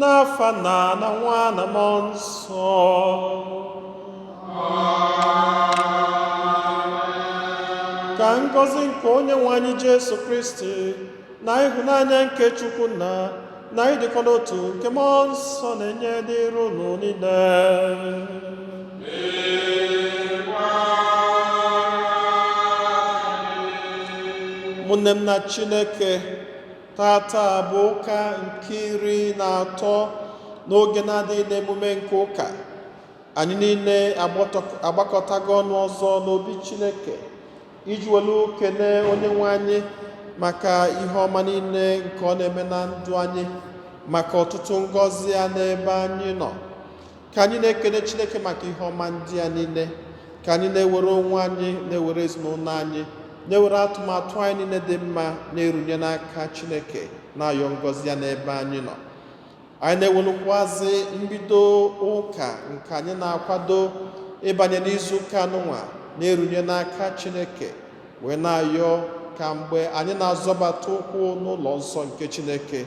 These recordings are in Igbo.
n'afa na nwa na mmụọ nsọ. Ka ngọzi nke onye nwe anyị Jesu Kristi na ịhụnanya nke Chukwu na ịdịkọ n'otu nke mmụọ nsọ na-enye dịrị unu niile. Ụmụnne m na Chineke, tata bụ ụka nke 13 n'oge na-adịghị n'emume nke ụka. Anyị niile agbakọtago ọnụ ọzọ n'obi Chineke iji welu kene onye nwe anyị maka ihe ọma niile nke ọ na-eme na ndụ anyị, maka ọtụtụ ngọzi ya n'ebe anyị nọ. Ka anyị na-ekene Chineke maka ihe ọma ndị ya niile. Ka anyị na-ewere onwe anyị, na-ewere ezinụlọ anyị, na-ewere atụmatụ anyị niile dị mma na-erunye n'aka Chineke, na-ayọ ngọzi ya n'ebe anyị nọ. Anyị na-ewelukwazi mbido ụka nke anyị na-akwado ịbanye n'izu ụka nụnwa, na-erunye n'aka Chineke, wee na-ayọ ka mgbe anyị na-azọbata ụkwụ n'ụlọ nsọ nke Chineke,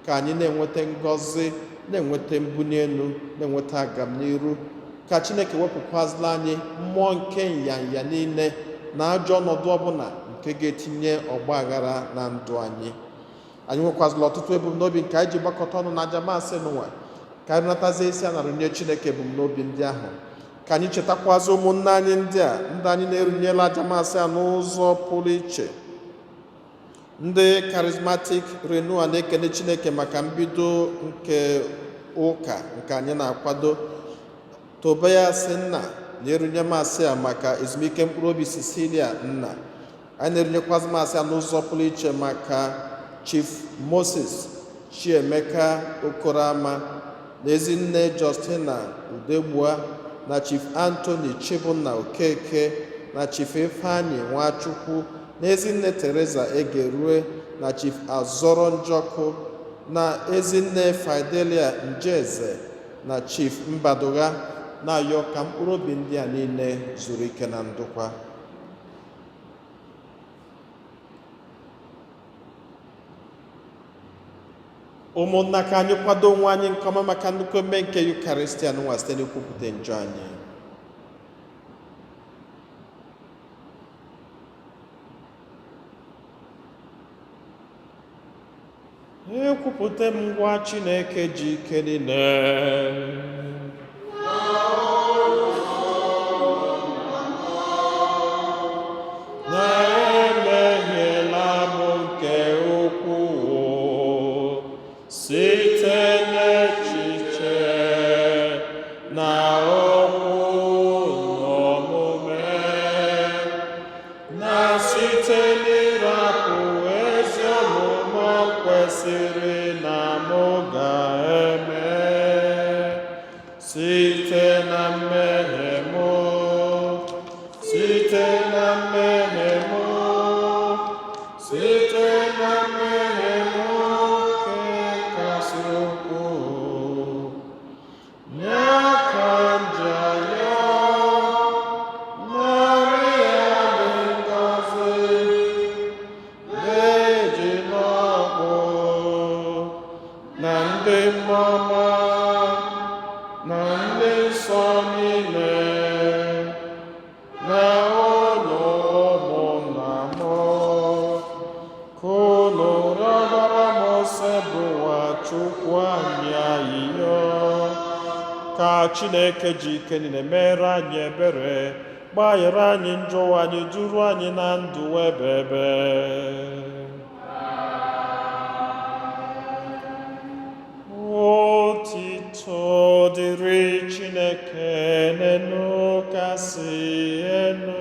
ka anyị na-enweta ngọzi, na-enweta mbuli elu, na-enweta agamniru. Ka Chineke wepụkwazila anyị mmụọ nke nyanya niile na ajọ ọnọdụ ọbụla nke ga-etinye ọgba aghara na ndụ anyị. Anyị nwekwazịla ọtụtụ ebumnobi nke anyị ji gbakọta ọnụ na ajamasị n'ụwa. Ka anyị natazie isi anara nye Chineke ebumnobi ndị ahụ. Ka anyị chetakwazị ụmụnne anyị ndị anyị na-erunyela ajamasị a n'ụzọ pụrụ iche. Ndị Charismatic Renewal na-ekene Chineke maka mbido nke ụka nke anyị na-akwado. Tobias nna na-erunye masị a maka ezumike mkpụrụ obi Cecilia nna. Anyị na-erunyekwazị masị a n'ụzọ pụrụ iche maka Chief Moses Chiemeka Okorama na Ezinne Justina Udegbua na Chief Anthony Chibunna Okeke na Chief Ifeanyi Nwachukwu na Ezinne Teresa Egerue na Chief Azọrọ Njọkụ na Ezinne Fidelia Njeze na Chief Mbadugha, na-ayọ ka mkpụrụ obi ndị a niile zuru ike na ndokwa. Ụmụnna, ka anyị kwado onwe anyị nke ọma maka nnukwu eme nke Eucharistia nwa site n'ikwupụta njọ anyị. Ekwupụta m ngwa Chineke ji ike niile. Ka Chineke ji ike niile mere anyị ebere, gbaghara anyị njọ anyị, duru anyị na ndụ ebe. Otito dịrị Chineke n'enu kasị enu.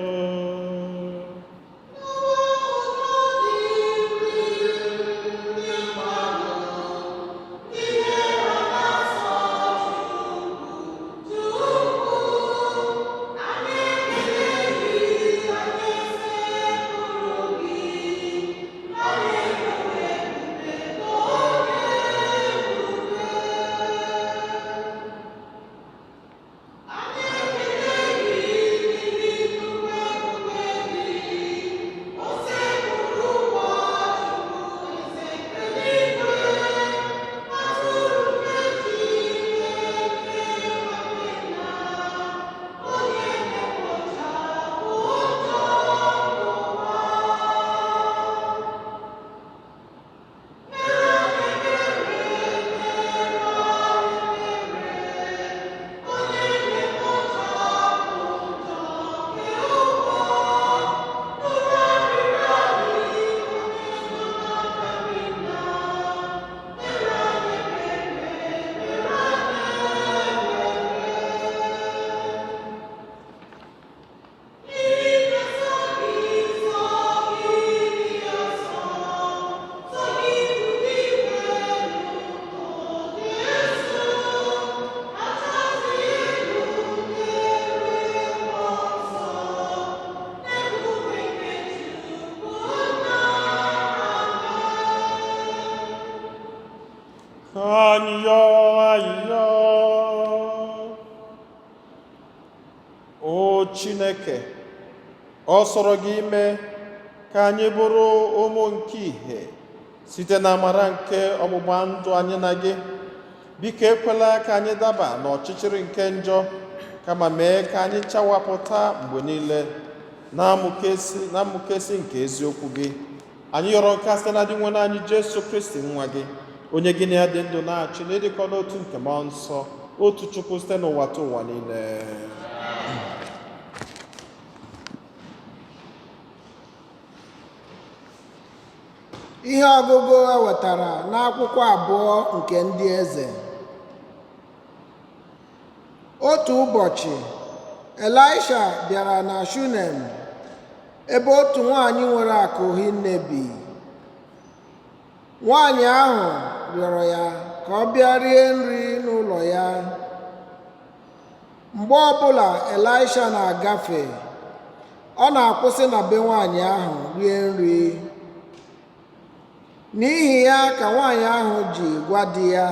Ayọ o Chineke, ọ sọrọ gị ime ka anyị bụrụ ụmụ nke ihe site na amara nke ọgbụgba ndụ anyị na gị. Biko ekwela ka anyị daba n'ọchịchịrị nke njọ, kama mee ka anyị chawapụta mgbe niile na mmụkesi nke eziokwu gị. Anyị yọrọ nke site na dị nwe anyị Jesu Kristi nwa gị, onye gị na ya dị ndụ na-achị na ịdịkọ n'otu nke mmụọ nsọ, otu Chukwu site n'ụwa ta ụwa niile. Ihe ọgụgụ ewetara n'akwụkwọ abụọ nke ndị eze. Otu ụbọchị, Elisha bịara na Shunem, ebe otu nwanyị nwere akụ hinne bi. Nwanyị ahụ rịọrọ ya ka ọ bịa rie nri n'ụlọ ya. Mgbe ọbụla Elisha na-agafe, ọ na-akwụsị na be nwanyị ahụ rie nri. N'ihi ya ka nwanyị ahụ ji gwa di ya,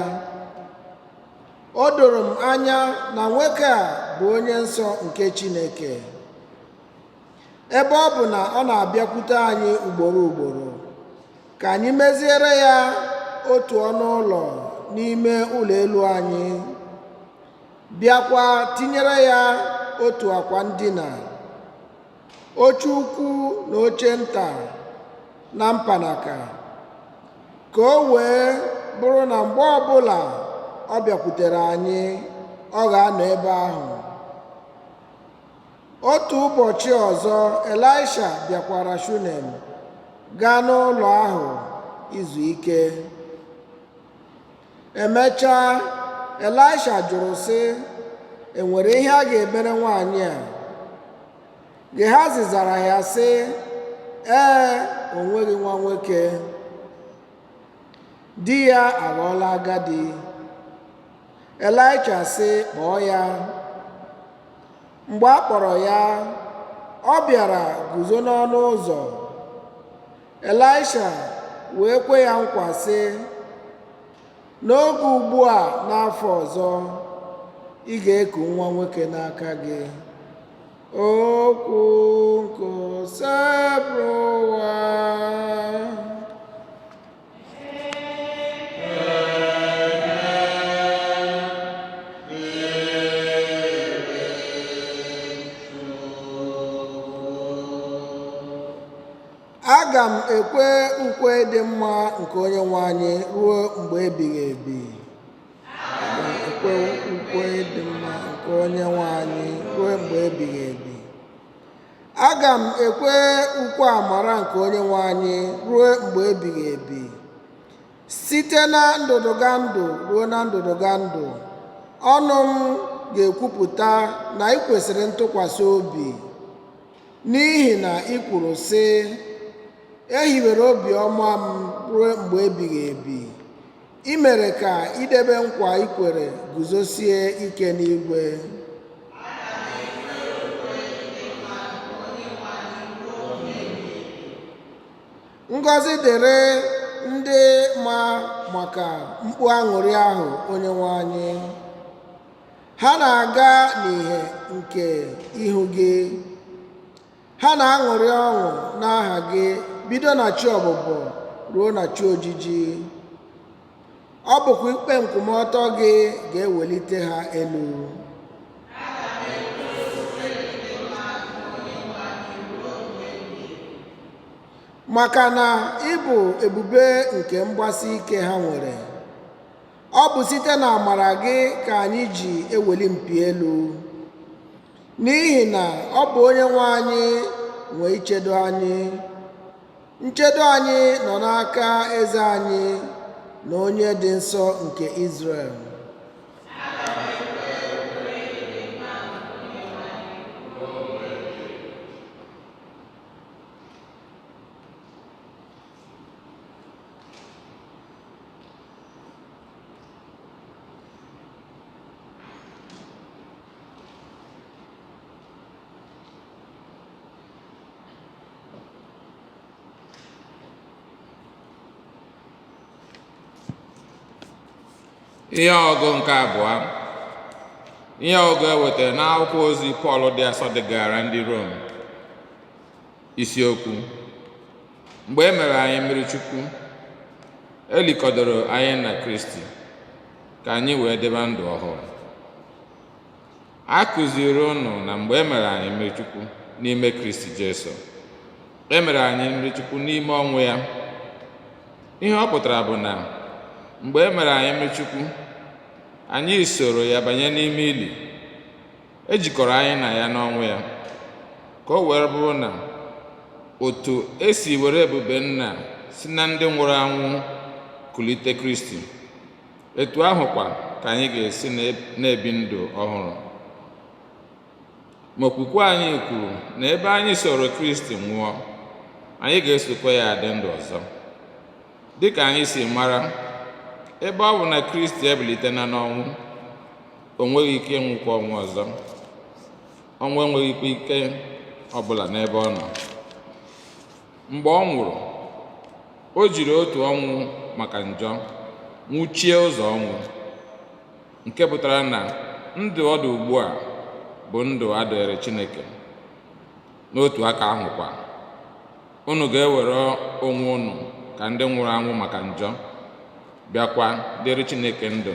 o doro m anya na nwoke a bụ onye nsọ nke Chineke, ebe ọ bụ na ọ na-abịakwute anyị ugboro ugboro ka anyị meziere ya otu ọnụ ụlọ n'ime ụlọ elu anyị, bịakwa tinyere ya otu akwa ndina, oche ukwu na oche nta na mpanaka, ka o wee bụrụ na mgbe ọbụla ọ bịakwutere anyị, ọ ga-anọ ebe ahụ. Otu ụbọchị ọzọ, Elisha bịakwara Shunem, gaa n'ụlọ ahụ izu ike. Emechaa, Elisha jụrụ sị, enwere ihe a ga-emere nwaanyị a? Gehazi zara ya sị, ee, o nweghị nwa nwoke. Di ya aghọọla agadi. Elisha sị, kpọọ ya. Mgbe a kpọrọ ya, ọ bịara guzo n'ọnụ ụzọ. Elisha wee kwe ya nkwa sị, n'oge ugbu a n'afọ ọzọ, ị ga-eku nwa nwoke n'aka gị. Okwu nkọsabụwa. Aga m ekwe ukwe dị mma nke Onyenwe anyị ruo mgbe ebighị ebi. Aga m ekwe ukwe dị mma nke Onyenwe anyị ruo mgbe ebighị ebi. Aga m ekwe ukwe amara nke Onyenwe anyị ruo mgbe ebighị ebi. Site na ndụdụga ndụ ruo na ndụdụga ndụ, ọnụ m ga-ekwupụta na ị kwesịrị ntụkwasị obi, n'ihi na ị kwuru sị, ehiwere obiọma m ruo mgbe ebighị ebi. I mere ka idebe nkwa i kwere guzosie ike n'igwe. Ngọzi dịrị ndị ma maka mkpu aṅụrị ahụ Onyenwe anyị. Ha na-aga n'ìhè nke ihu gị. Ha na-aṅụrị ọṅụ n'aha gị, bido na chi ọbụbọ ruo na chi ojiji. Ọ bụkwa ikpe nkwụmọtọ gị ga-ewelite ha elu. Maka na ị bụ ebube nke mgbasi ike ha nwere. Ọ bụ site na amara gị ka anyị ji eweli mpi elu. N'ihi na ọ bụ Onyenwe anyị nwe ichedo anyị. Nchedo anyị nọ n'aka eze anyị na onye dị nsọ nke Izrel. Ihe ọgụ nke abụọ. Ihe ọgụ ewetara n'akwụkwọ ozi Pọl dị asọ degara ndị Rom. Isiokwu: mgbe e mere anyị mmiri Chukwu, elikọdoro anyị na Kristi ka anyị wee debe ndụ ọhụrụ. A kụziri unu na mgbe e mere anyị mmiri Chukwu n'ime Kristi Jesu, e mere anyị mmiri Chukwu n'ime ọnwụ ya. Ihe ọ pụtara bụ na mgbe e mere anyị mmiri Chukwu, anyị soro ya banye n'ime ili. E jikọrọ anyị na ya n'ọnwụ ya, ka o were bụrụ na otu esi were ebube Nna si na ndị nwụrụ anwụ kulite Kristi, etu ahụkwa ka anyị ga-esi na-ebi ndụ ọhụrụ. Ma okwukwe anyị kwuru na ebe anyị soro Kristi nwụọ, anyị ga-esokwa ya adị ndụ ọzọ. Dịka anyị si mara, ebe ọ bụ na Kristi ebilitela n'ọnwụ, o nweghị ike ịnwụkwa ọnwụ ọzọ. Ọnwụ enweghịkwa ike ọbụla n'ebe ọ nọ. Mgbe ọ nwụrụ, o jiri otu ọnwụ maka njọ nwụchie ụzọ ọnwụ, nke pụtara na ndụ ọ dị ugbu a bụ ndụ a dịrị Chineke. N'otu aka ahụkwa, unu ga-ewere onwe unu ka ndị nwụrụ anwụ maka njọ, bịakwa dịrị Chineke ndụ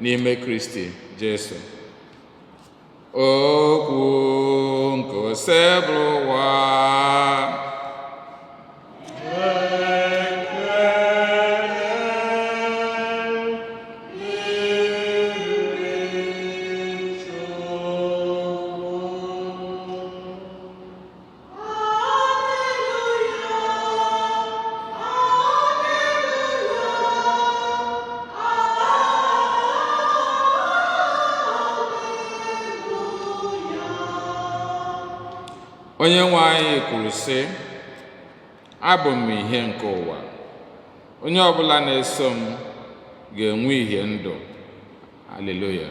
n'ime Kristi Jesu. Okwu nke ose bụrụ ụwa. Onye nwe anyị kwuru sị, abụ m ihe nke ụwa. Onye ọbụla na-eso m ga-enwe ihe ndụ. Haleluya.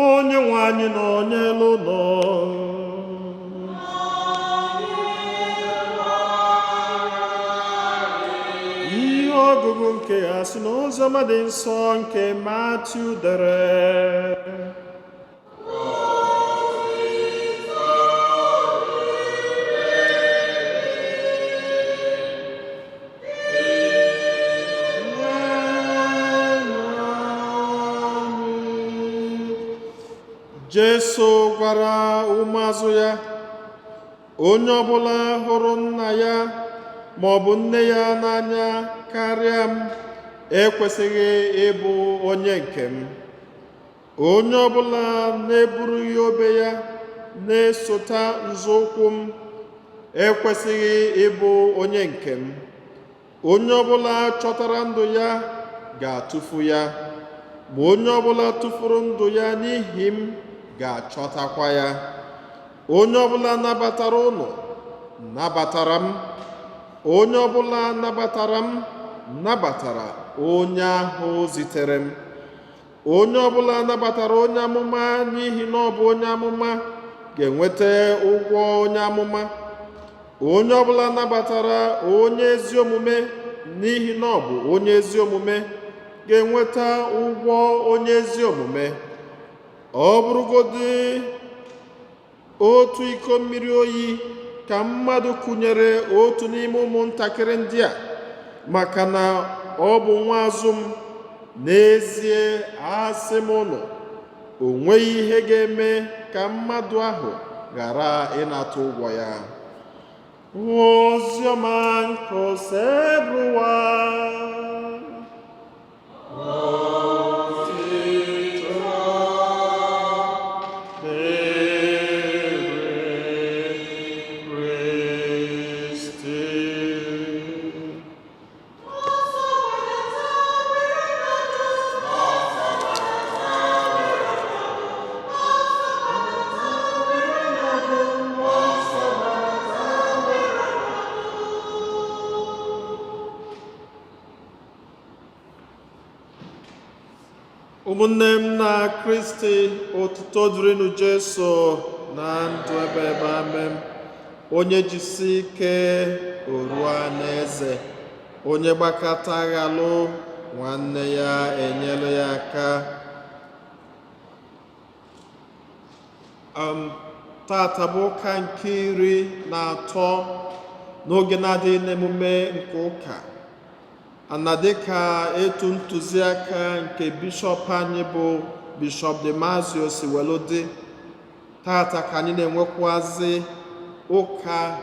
Onye nwe anyị nọ n'elu ụlọ. Ọgụgụ nke ya si n'oziọma dị nsọ nke Matiu dere. Jesu gwara ụmụazụ ya, onye ọbụla hụrụ nna ya ma ọ bụ nne ya n'anya karịa m ekwesịghị ịbụ onye nke m. Onye ọbụla na-eburughị obe ya na-esota nzọụkwụ m ekwesịghị ịbụ onye nke m. Onye ọbụla chọtara ndụ ya ga-atụfu ya, ma onye ọbụla tụfuru ndụ ya n'ihi m ga-achọtakwa ya. Onye ọbụla nabatara ụnụ nabatara m. Onye ọbụla nabatara m nabatara onye ahụ zitere m. Onye ọbụla nabatara onye amụma n'ihi na ọ bụ onye amụma ga-enweta ụgwọ onye amụma. Onye ọbụla nabatara onye ezi omume n'ihi na ọ bụ onye ezi omume ga-enweta ụgwọ onye ezi omume. Ọ bụrụgodị otu iko mmiri oyi ka mmadụ kụnyere otu n'ime ụmụntakịrị ndị a, maka na ọ bụ nwaazụ m, n'ezie asị m unu, o nweghị ihe ga-eme ka mmadụ ahụ ghara ịnata ụgwọ ya. Oziọma nke ose bụ ụwa. ụmụnne m na Kristi, otuto dịrịnụ Jesu na ndụ ebe amen. Onye jisi ike oruo n'eze, onye gbakọta aghalụ nwanne ya enyere ya aka. Tata bụ ụka nke 13 n'oge na-adịghị n'emume nke ụka, na dịka etu ntụziaka nke bishọp anyị bụ Bishọp Demazio si welu dị, tata ka anyị na-enwekwazi ụka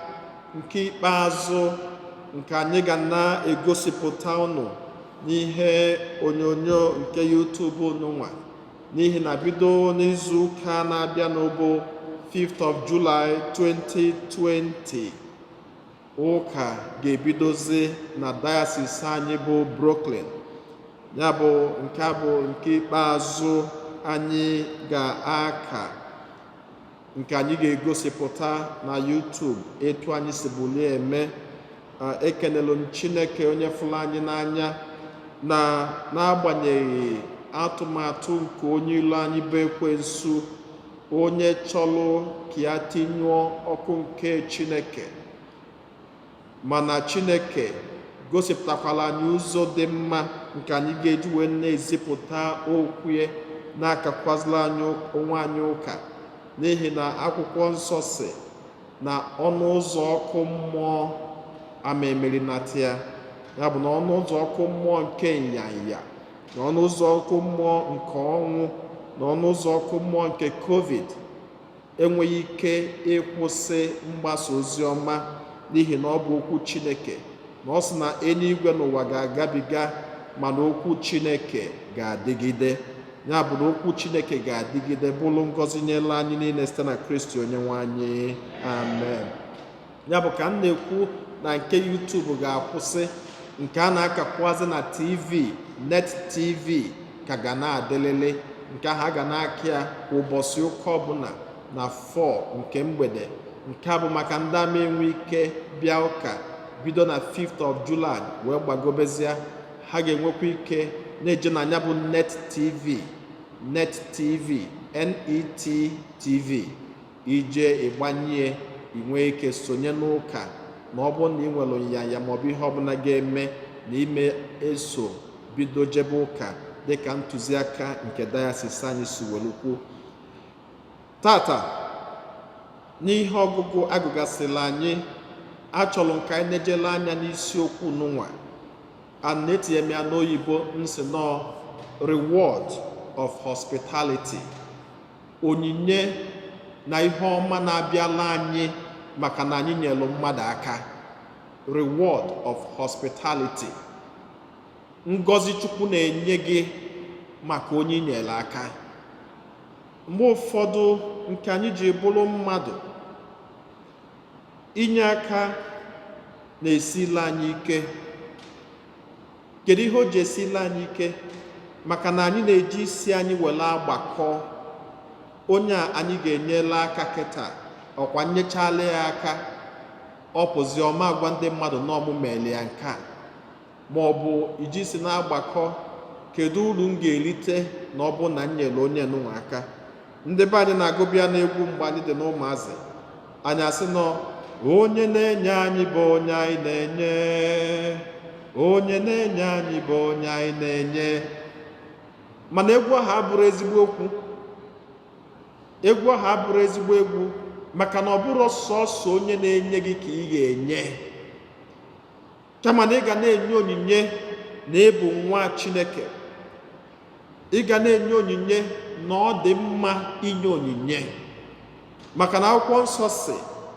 nke ikpeazụ nke anyị ga na-egosipụta unu n'ihe onyonyo nke YouTube nụnwa, n'ihi na bido n'izu ụka na-abịa n'ụbụ 5th of July 2020, ụka ga-ebidozi na diocese anyị bụ Brooklyn. Ya bụ nke a bụ nke ikpeazụ anyị ga-aka, nke anyị ga-egosipụta na YouTube etu anyị si bulie eme. Ekenelu m Chineke onye fụrụ anyị n'anya na n'agbanyeghị atụmatụ nke onye ilo anyị bụ Ekwensu, onye chọrọ ka ya tinyụọ ọkụ nke Chineke, mana Chineke gosipụtakwala anyị ụzọ dị mma nke anyị ga-eji wee na-ezipụta okwu ya, na-akakwazila anyị onwe anyị ụka, n'ihi na akwụkwọ nsọ si na ọnụ ụzọ ọkụ mmụọ ama emerinata ya. Ya bụ na ọnụ ụzọ ọkụ mmụọ nke nyanya, na ọnụ ụzọ ọkụ mmụọ nke ọnwụ, na ọnụ ụzọ ọkụ mmụọ nke COVID enweghị ike ịkwụsị mgbasa ozi ọma, n'ihi na ọ bụ okwu Chineke, na ọ sị na eluigwe n'ụwa ga-agabiga mana okwu Chineke ga-adịgide. Ya bụ na okwu Chineke ga-adịgide, bụrụ ngọzi nyere anyị niile site na Kristi Onyenwe anyị, amen. Ya bụ ka m na-ekwu na nke YouTube ga-akwụsị, nke a na-akakwazi na TV, Net TV ka ga na-adịlele, nke ahụ a ga na-aka ya kwa ụbọchị ụka ọbụla na 4 nke mgbede. Nke a bụ maka ndị ama enwe ike bịa ụka bido na 5th of July wee gbagobezie, ha ga-enwekwa ike na-eje na ya bụ Net TV, NET TV, ije ịgbanye inwe ike sonye n'ụka, ma ọ bụrụ na ị nwere nyanya maọbụ ihe ọbụla ga-eme na ime eso bido jebe ụka dịka ntụziaka nke diocese anyị si welukwu. Tata n'ihe ọgụgụ agụgasịla anyị, achọrọ nke anyị na-ejele anya n'isiokwu n'ụwa, a na-etinye m ya n'oyibo nsị nọ reward of hospitality, onyinye na ihe ọma na-abịala anyị maka na anyị nyelụ mmadụ aka. Reward of hospitality, ngọzi Chukwu na-enye gị maka onye nyere aka. Mgbe ụfọdụ nke anyị ji bụrụ mmadụ, inye aka na-esila anyị ike. Kedu ihe o ji esila anyị ike? Maka na anyị na-eji isi anyị were agbakọ onye a anyị ga-enyela aka kịta, ọkwa nyechala ya aka, ọ pụzi ọma agwa ndị mmadụ na ọmụmele ya nke a, ma ọ bụ iji si na-agbakọ kedu uru m ga-erite na ọ bụ na m nyere onye nụnwa aka. Ndị be anyị na-agụbịa n'egwu mgbe anyị dị n'ụmụazị, anyị asị nọ onye na-enye anyị bụ onye anyị na-enye, onye na-enye anyị bụ onye anyị na-enye. Mana egwu ahụ abụrụ ezigbo okwu, egwu ahụ abụrụ ezigbo egwu, maka na ọ bụrụ sọsọ onye na-enye gị ka ị ga-enye, kama na ị ga na-enye onyinye na ịbụ nwa Chineke. Ị ga na-enye onyinye na ọ dị mma inye onyinye, maka na akwụkwọ nsọ si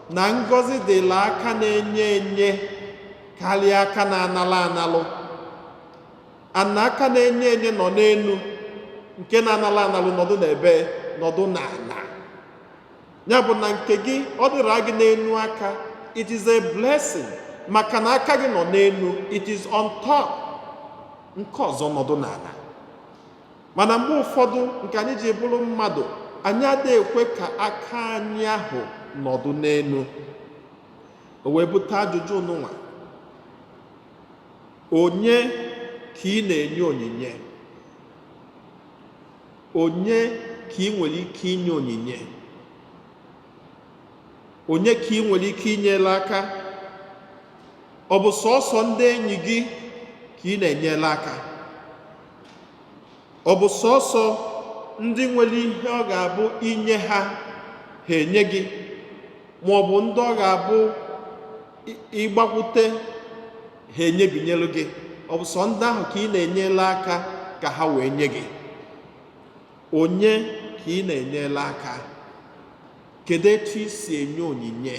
na ngọzi dịla aka na-enye enye karịa aka na-analụ analụ. Ana aka na-enye enye nọ n'elu, nke na-analụ analụ nọdụ n'ebe, nọdụ n'ala. Ya bụ na nke gị ọ dịra gị n'elu aka, it is a blessing, maka na aka gị nọ n'elu, it is on top, nke ọzọ nọdụ n'ala. Mana mgbe ụfọdụ nke anyị ji bụrụ mmadụ, anyị adịghị ekwe ka aka anyị ahụ nọdụ n'elu. O wee bute ajụjụ n'ụwa, onye ka ị na-enye onyinye? onye ka ị nwere ike inye onyinye? Onye ka ị nwere ike inyere aka? Ọ bụ sọọsọ ndị enyi gị ka ị na-enyere aka? Ọ bụ sọọsọ ndị nwere ihe ọ ga-abụ inye ha enye gị, ma ọ bụ ndị ọ ga-abụ ịgbakwute ha enyebinyelu gị? Ọ bụ sọ ndị ahụ ka ị na-enyere aka ka ha wee nye gị? Onye ka ị na-enyere aka? Kedu etu i si enye onyinye?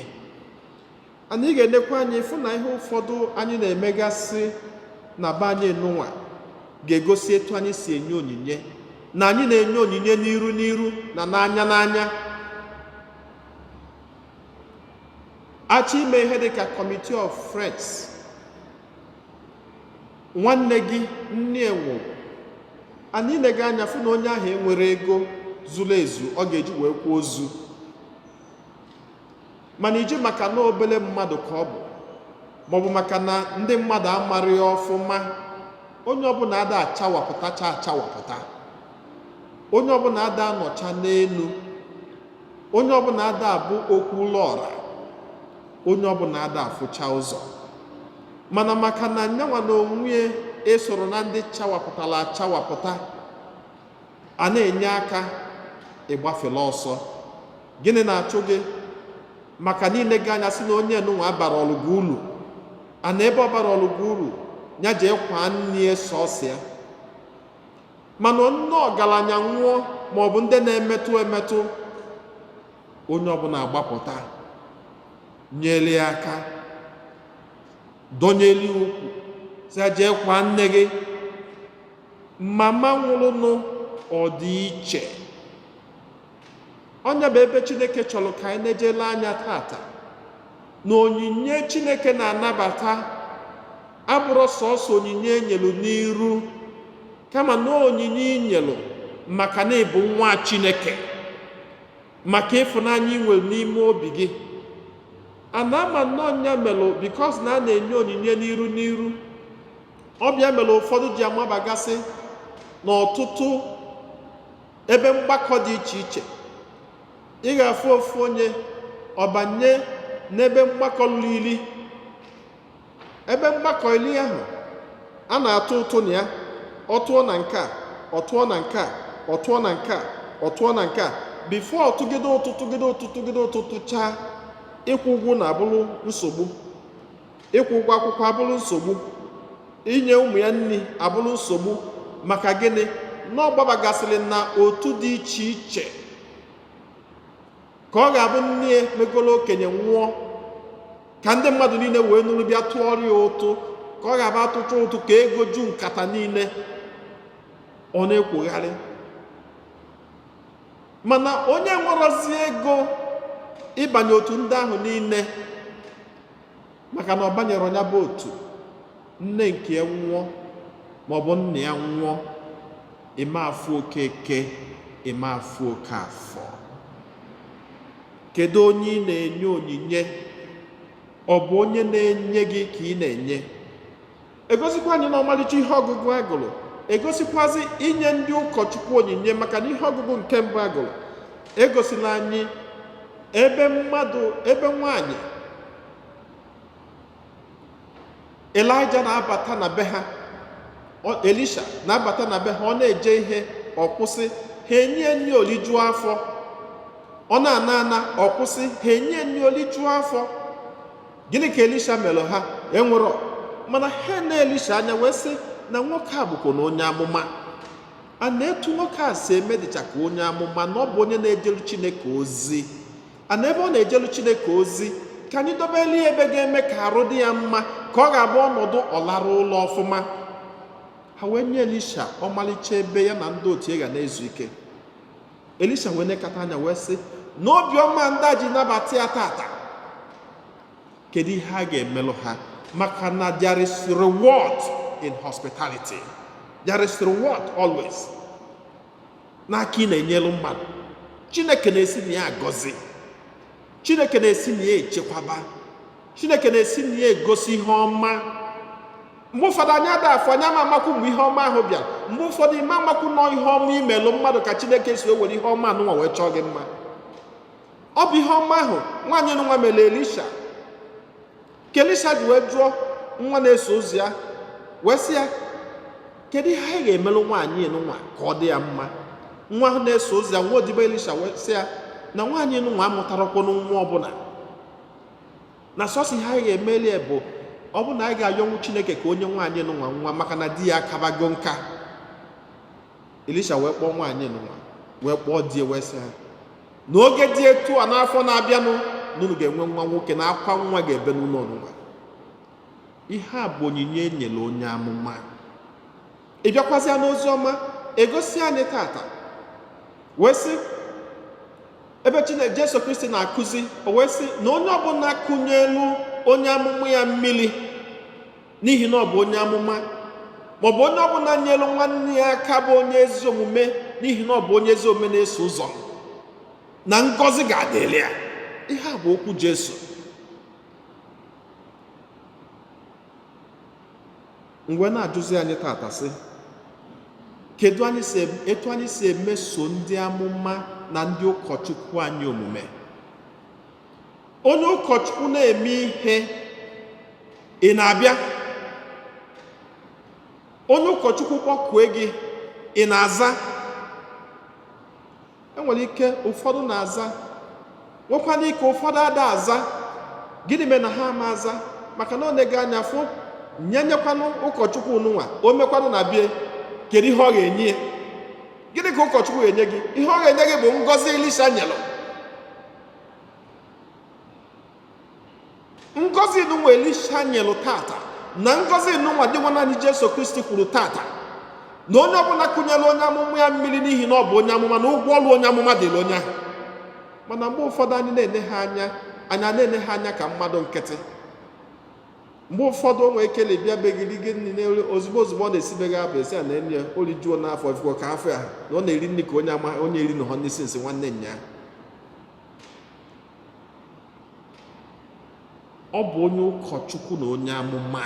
Anyị ga-enekwa anyị ịfụ na ihe ụfọdụ anyị na-emegasị na be anyị n'ụwa ga-egosi etu anyị si enye onyinye, na anyị na-enye onyinye n'iru n'iru na n'anya n'anya. Achọ ime ihe dị ka committee of friends, nwanne gị nne enwe, anyị na-ega anya fụ na onye ahụ enwere ego zuru ezu ọ ga-eji wee kwuo ozu, mana iji maka na obele mmadụ ka ọ bụ, maọbụ maka na ndị mmadụ amarị ọfụma, onye ọbụla ada achawapụta, onye ọbụla ada anọcha n'elu, onye ọbụla ada abụ okwu ụlọ ọra, onye ọbụla ada afụcha ụzọ. Mana maka na nyanwa na onwe esoro na ndị achawapụta, a na-enye aka ịgbafela ọsọ. Gịnị na-achụ gị? Maka niile gị anya sị na onye nụnwa abara ọlụgụ ulu, a na ebe ọ bara ọlụgụ uru ya jee kwa nne sọọsọ ya. Mana nne ọgaranya nwụọ maọbụ ndị na-emetụ, onye ọbụla agbapụta nyere ya aka, dọnyeli ukwu sị jee kwa nne gị. Mama nwụrụnụ ọ dị iche. Onye bụ ebe Chineke chọrọ ka anyị na-ejele anya tata, na onyinye Chineke na-anabata abụrụ sọọsọ onyinye enyelu n'iru, kama na onyinye inyelu maka na ịbụ nwa Chineke, maka ịfụnanya inwe n'ime obi gị. Ama nnọọ melụ bikos na a na-enye onyinye n'iru. Ọbịa melụ ụfọdụ ji amabagasị n'ọtụtụ ebe mgbakọ dị iche iche. Ị ga-afụ ofu onye ọbanye n'ebe mgbakọ lili, ebe mgbakọ ili ahụ a na-atụ ụtụ na ya, ọ tụọ na nke a, ọ tụọ na nke a, ọ tụọ na nke a, ọ tụọ na nke a. Bifo ọtụgide ụtụtụ chaa, ịkwụ ụgwọ na-abụrụ nsogbu, ịkwụ ụgwọ akwụkwọ abụrụ nsogbu, inye ụmụ ya nri abụrụ nsogbu. Maka gịnị? Na ọ gbabagasịrị na otu dị iche iche, ka ọ ga-abụ nne megolo okenye nwụọ, ka ndị mmadụ niile wee nụrụ bịa tụọ ọrịa ụtụ, ka ọ ga-abụ atụcha ụtụ ka ego ju nkata niile, ọ na-ekwogharị. Mana onye nwerozi ego ịbanye otu ndị ahụ niile, maka na ọ banyere ọnya bụ otu, nne nke ya nwụọ maọbụ nna ya nwụọ, ime afụ Okeke, ime afụ Okafọ. Kedu onye ị na-enye onyinye? Ọ bụ onye na-enye gị ka ị na-enye? Egosikwa anyị na ọmalịcha ihe ọgụgụ agụrụ, egosikwazi inye ndị ụkọchukwu onyinye, maka na ihe ọgụgụ nke mbụ agụrụ egosila anyị ebe nwanyị Elijah na-abata na be ha, Elisha na-abata na be ha, ọ na-eje ihe ọkwụsị, ha enye nri oliju afọ. Ọ na-ana ọkwụsị, ha enye nri oliju afọ. Gịnị ka Elisha melụ ha? Enwero. Mana ha na Elisha anya wee sị na nwoke a bụkwa na onye amụma. A na-etu nwoke a si eme dịcha ka onye amụma, na ọ bụ onye na-ejelu Chineke ozi. A na ebe ọ na-ejelu Chineke ozi, ka anyị dobeli ebe ga-eme ka arụ dị ya mma, ka ọ ga-abụ ọnọdụ ọlara ụlọ ọfụma. Ha wee nye Elisha ọmalịcha ebe ya na ndị otu ya ga na-ezu ike. Elisha wee nekata anya wee sị n'obiọma ndị a ji nabata ya tata, kedu ihe a ga-emelụ ha? Maka na there is reward in hospitality. There is reward always. N'aka ị na-enyelu mmadụ, Chineke na-esi na ya agọzi, Chineke na-esi na ya echekwaba, Chineke na-esi na ya egosi ihe ọma. mgbe ụfọdụ anyị ada afọ anya ma amakwu mgbe ihe ọma ahụ bịara. Mgbe ụfọdụ ime amakwu nọ ihe ọma imelụ mmadụ ka Chineke si were ihe ọma anụnwa wee chọọ gị mma. Ọ bụ ihe ọma ahụ nwaanyị nwa mere Elisha, ka Elisha ji wee jụọ nwa na-eso ozi ya wee sị ya, kedu ihe anyị ga-emelụ nwaanyị nwa ka ọ dị ya mma? Nwa ahụ na-eso ozi ya nwa odibo Elisha wee sị ya na nwaanyị nwa amụtarakwanụ nwa ọbụla, na sọsọ ihe anyị ga-emeli bụ ọ bụ na anyị ga-ayọnwụ Chineke ka onye nwaanyị nwa maka na di ya akabago nka. Elisha wee kpọọ nwaanyị nwa wee kpọọ di wee sị ha, n'oge dị etu a n'afọ na-abịanụ n'unu ga-enwe nwa nwoke na akwa nwa ga-ebe n'ụlọ ọnụnwa. Ihe a bụ onyinye enyere onye amụma. Ị bịakwazịa n'ozi ọma egosi anyị tata wee sị ebe Chineke Jesu Kristi na-akụzi o wee sị na onye ọbụla kụnyelu onye amụma ya mmiri n'ihi na ọ bụ onye amụma, maọbụ onye ọbụla nyelu nwanne ya aka bụ onye ezi omume n'ihi na ọ bụ onye ezi omume na-eso ụzọ, na ngọzi ga-adịrị ya. Ihe a bụ okwu Jesu. Mgbe na-ajụzi anyị tata sị, kedu etu anyị si emeso ndị amụma na ndị ụkọchukwu anyị omume? Onye ụkọchukwu na-eme ihe, ị na-abịa? Onye ụkọchukwu kpọkue gị, ị na-aza? Enwere ike ụfọdụ na-aza, nwekwana ike ụfọdụ ada aza. Gịnị mere na ha ama aza? Maka na ọ na-ege anya fụ nyenyekwanụ ụkọchukwu nwa o mekwanụ na bie, kedu ihe ọ ga-enye? Gịnị ka ụkọchukwu ga-enye gị? Ihe ọ ga-enye gị bụ ngọzi Elisha nyelụ. Ngọzi nwa Elisha nyelụ tata na ngọzi nwa dị nwa naanị Jesu Kristi kwuru tata, na onye ọbụla kụnyere onye amụma ya mmiri n'ihi na ọ bụ onye amụma, na ụgwọ ọrụ onye amụma dịrị onye ahụ. Mana mgbe ụfọdụ anyị na-ene ha anya ka mmadụ nkịtị. Mgbe ụfọdụ onwe ekele bịa begiri gị nri ozugbo ọ na-esibeghị abụ esi a na-enye orijuo n'afọ ọfụkọ ka afọ ya na ọ na-eri nri ka onye eri na ha n'isi nsị nwanne nya. Ọ bụ onye ụkọchukwu na onye amụma.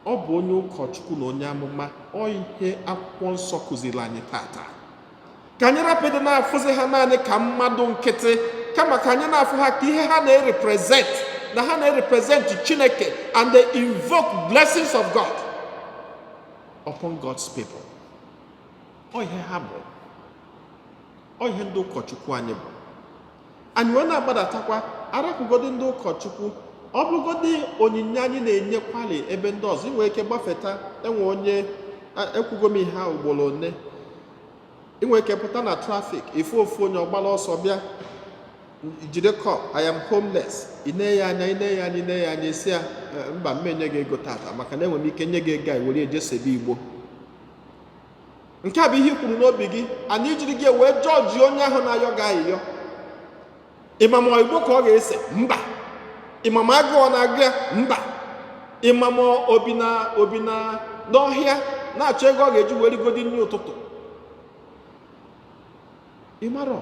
Ọ bụ onye ụkọchukwu na onye amụma. Ọ ihe akwụkwọ nsọ kụziri anyị tata. Ka anyị rapịdị na-afụzi ha naanị ka mmadụ nkịtị, kama ka anyị na-afụ ha ka ihe ha na-represent, na ha na-represent Chineke, and they invoke blessings of God upon God's people. Ọ ihe ha bụ. Ọ ihe ndị ụkọchukwu anyị bụ. Anyị wee na-agbadatakwa arapụgodi ndị ụkọchukwu, ọ bụrụgodi onyinye anyị na-enyekwali ebe ndị ọzọ. Inwe ike gbafeta, enwe onye ekwugo m ihe a ugboro one. Inwe ike pụta na trafik ifu ofu onye ọgbara ọsọ bịa jide kọp, I am homeless. Ine ya anya esi ya mba mmenye gị ego tata maka na enwere m ike nye gị ego a were ejesebe Igbo. Nke a bụ ihe kwuru n'obi gị, anyị jiri gị wee jọji onye ahụ na-ayọ gị ayịyọ. Ịmama Igbo ka ọ ga-ese? Mba. Ịmama agụọ na-agụ ya? Mba. Ịmama obi na n'ọhịa na-achọ ego ọ ga-eji wee rigodi nri ụtụtụ? Ịmarọ.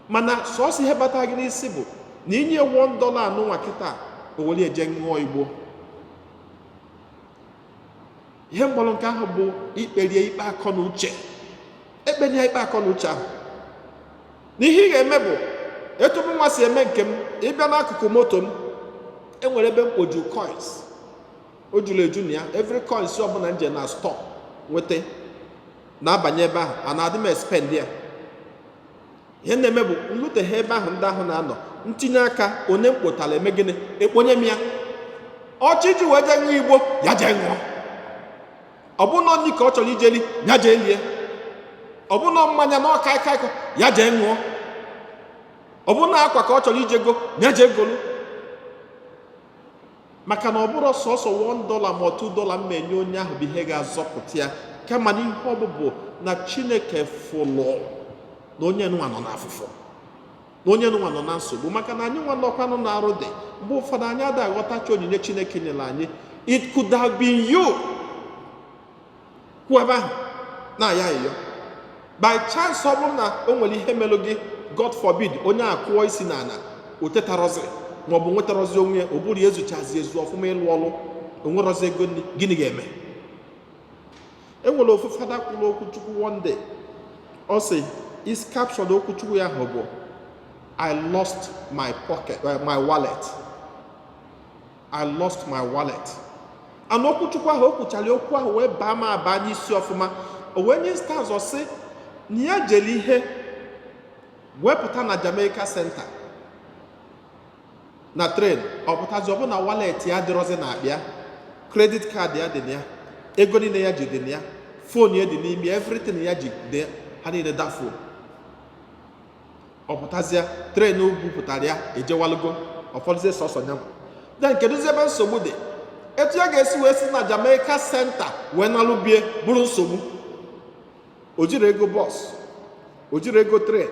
Mana sọọsọ ihe bata gị n'isi bụ na inye $1 anụnwa kịta o were eje ṅụọ Igbo. Ihe mgbọrọ nke ahụ bụ ikperie ikpe akọ na uche. Ekpenye ikpe akọ na uche ahụ. N'ihe ị ga-eme bụ etu m nwa si eme nke m, ịbịa n'akụkụ moto m enwere ebe mkpoju coins. O juru eju na ya. Every coins ọbụla nje na store nweta na-abanye ebe ahụ, a na-adị m expend ya. Ihe na-eme bụ nluteghe ebe ahụ ndị ahụ na-anọ, ntinye aka onye mkpotara eme gịnị, ekponye m ya. Ọchị ji wee jee ṅụọ Igbo, ya jee ṅụọ. Ọ bụ na nri ka ọ chọrọ ijeli, ya jee lie. Ọ bụ na mmanya na ọka ịkọ, ya jee ṅụọ. Ọ bụ na akwa ka ọ chọrọ ijego, ya jee golu. Maka na ọ bụrụ sọsọ $1 ma $2 m enye onye ahụ bụ ihe ga-azọpụta ya, kama na ihe ọbụbụ na Chineke fụlụ na onye nwa nọ n'afụfụ, na onye nwa nọ na nsogbu. Maka na anyị nwa nọkwanụ na-arụ dị mgbe ụfọdụ anyị ada aghọtacha onyinye Chineke nyere anyị. It could have been you kwụ ebe ahụ na-aya iyo. By chance ọ bụrụ na o nwere ihe melụ gị, God forbid, onye akụọ isi n'ala o tetarọzi maọbụ nwetarozi onwe ya, o buru ezuchazi ezu ọfụma ịlụ ọrụ, onwerozi ego nri, gịnị ga-eme? Enwere ofu fada kwuru okwuchukwu one day, ọ sị is caption okwuchukwu ya ahụ bụ I lost my pocket, my wallet. I lost my wallet. And okwuchukwu ahụ okwuchara okwu ahụ wee baa ma aba n'isi ọfụma. O wee nye stars ọ sị na ya jeli ihe wepụta na Jamaica Center na train, ọ pụtazi ọ bụ na wallet ya dịrọzi na akpịa, credit card ya dị na ya, ego niile ya ji dị na ya, phone ya dị n'ime, everything ya ji dị ha niile dafuo. Ọ pụtazịa tren ugwu pụtara ya ejewalugo, ọfọdụzie sọsọ nyanwụ. Den kedụzi ebe nsogbu dị? Etu ya ga-esi wee si na Jamaica Center wee nalụbie bụrụ nsogbu. O jiri ego bọs, o jiri ego tren,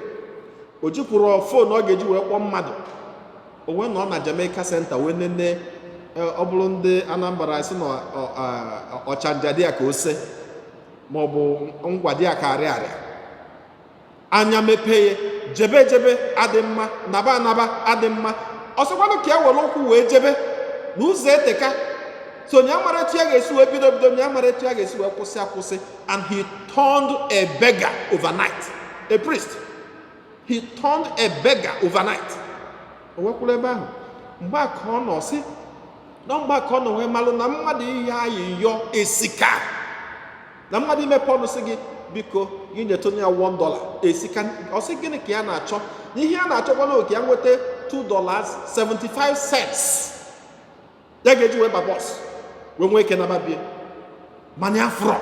o jikwuru fon ọ ga-eji wee kpọọ mmadụ. O wee nọ na Jamaica Center wee nene ọ bụrụ ndị Anambra si na ọchanja dị ya ka ose maọbụ ngwa dị ya ka arịarịa. Anya mepee jebe adị mma, naba adị mma. Ọsọkwanụ ka ya were ụkwụ wee jebe n'ụzọ eteka. So nya mara etu ya ga-esi wee bido, nya mara etu ya ga-esi wee kwụsị. And he turned a beggar overnight. A priest. He turned a beggar overnight. O wekwuru ebe ahụ. Mgbe a ka ọ nọ sị, na mgbe a ka ọ nọ wee malụ na mmadụ ihe ayịyọ esika. Na mmadụ imepe ọnụ sị gị, biko gị nyetụ ya $1 esika. Ọ sị gịnị ka ya na-achọ? Ihe ya na-achọkwana oke ya nweta $2.75 ya ga-eji wee ba bọs wee nwee ike nababie mana ya fụrọ.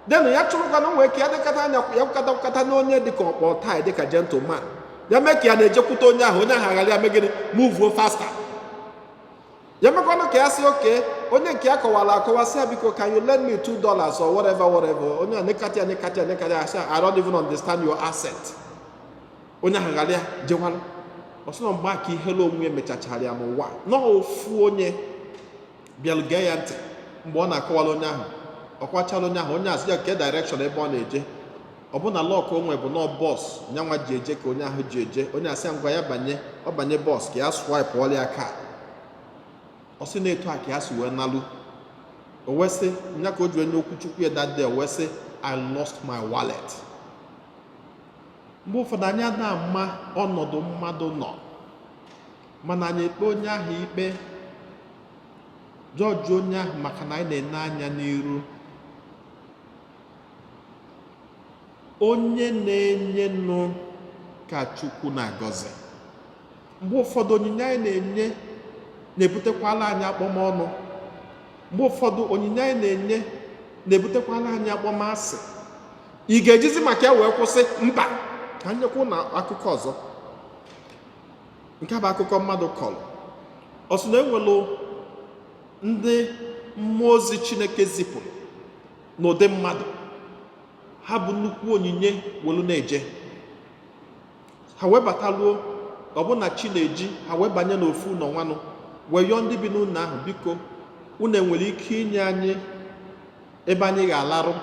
Den ya chọrọkwa na nwee ike ya dịkata anya ya kata na onye dịka ọkpọ tai dịka gentleman, ya mee ka ya na-ejekwute onye ahụ aghara ya mee gịnị move faster. Ya mekwanụ ka ya sị oke onye nke ya kọwara akọwasị ya, biko can you lend me $2 or whatever. Onye a nekata ya sị I don't even understand your accent. Onye ahụ ghara ya jewalụ. Ọsọ na mgbe aka ihelu onwe ya mechachara ya n'ụwa n'ofu onye bịalụ gee ya ntị mgbe ọ na-akọwala onye ahụ. Ọ kwachala onye ahụ, onye asị ya nke direction ebe ọ na-eje. Ọ bụ na lọk onwe bụ nọ bọs nyanwa ji eje ka onye ahụ ji eje. Onye asị ya ngwa ya banye bọs ka ya swipe ọlị aka. Ọ sị na-etu a ka ya si wee nalụ. O wee sị nya ka o ji onye okwuchukwu ya that day, o wee sị I lost my wallet. Mgbe ụfọdụ anyị na-ama ọnọdụ mmadụ nọ, mana anyị ekpe onye ahụ ikpe, jọjụ onye ahụ maka na anyị na-ene anya n'iru. Onye na-enyenụ ka Chukwu na-agọzi. Mgbe ụfọdụ onyinye anyị na-enye na-ebutekwala anyị akpọmọnụ. Mgbe ụfọdụ onyinye anyị na-enye na-ebutekwala anyị akpọmasị. Ị ga-ejizi maka ya wee kwụsị? Mba. Ka nyekwu na akụkọ ọzọ. Nke bụ akụkọ mmadụ kọrọ. Ọ sị na enwelu ndị mmụọ ozi Chineke zipụrụ n'ụdị mmadụ. Ha bụ nnukwu onyinye welu na-eje. Ha wee bataluo, ọ bụ na chi na-eji, ha wee banye n'ofu ụlọ nwanụ wee yọọ ndị bi n'ụlọ ahụ, biko unu enwere ike inye anyị ebe anyị ga-alarụ.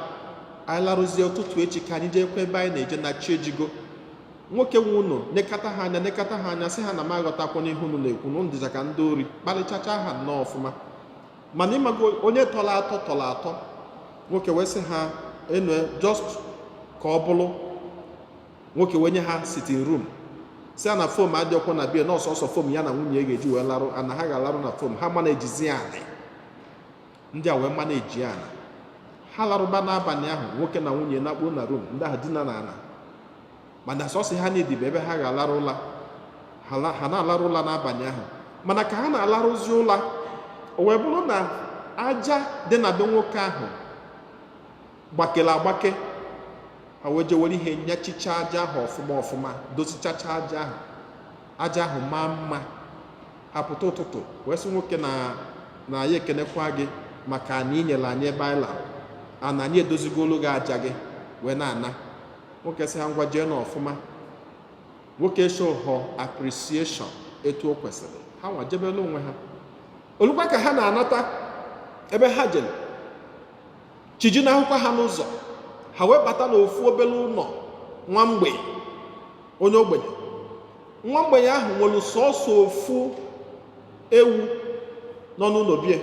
Anyị larụzie ụtụtụ echi ka anyị jee kwa ebe anyị na-eje na chi ejigo. Nwoke nwe unu nekata ha anya sị ha na m aghọtakwa n'ihe unu na-ekwu na unu dịza ka ndị ori, kparịchacha ha nnọọ ọfụma. Mana ịmago onye tọrọ atọ. Nwoke wee sị ha enwe just ka ọ bụrụ. Nwoke wenye ha sitting room, sị na fom adịọkwa na bie n'ọsọsọ fom ya na nwunye ga-eji wee larụ, ana ha ga-alarụ na fom ha mana ejizi anị. Ndị a wee mana eji ana. Ha larụba n'abalị ahụ, nwoke na nwunye na-akpụ na room, ndị ahụ dina na ana. Mana sọsị ha na-edibe ebe ha ga-alarụ ụla. Ha na-alarụ ụla n'abalị ahụ. Mana ka ha na-alarụzi ụla, o wee bụrụ na aja dị na be nwoke ahụ gbakere agbake. Ha wee jewere ihe nyachicha aja ahụ ọfụma, dosichacha aja ahụ maa mma. Ha pụta ụtụtụ wee sị nwoke na ya ekenekwa gị maka na inyere anyị ebe anyị lara, ana anyị edozigolu gị aja gị wee na-ana. Nwoke sị ha ngwa jee n'ọfụma. Nwoke show her appreciation etu o kwesịrị. Ha nwa jebela onwe ha. Olukwa ka ha na-anata ebe ha jere, chiji na ahụkwa ha n'ụzọ. Ha wee bata n'ofu obere ụlọ nwa mgbenye, onye ogbenye. Nwa mgbenye ahụ nwere sọọsọ ofu ewu nọ n'ụlọ bie.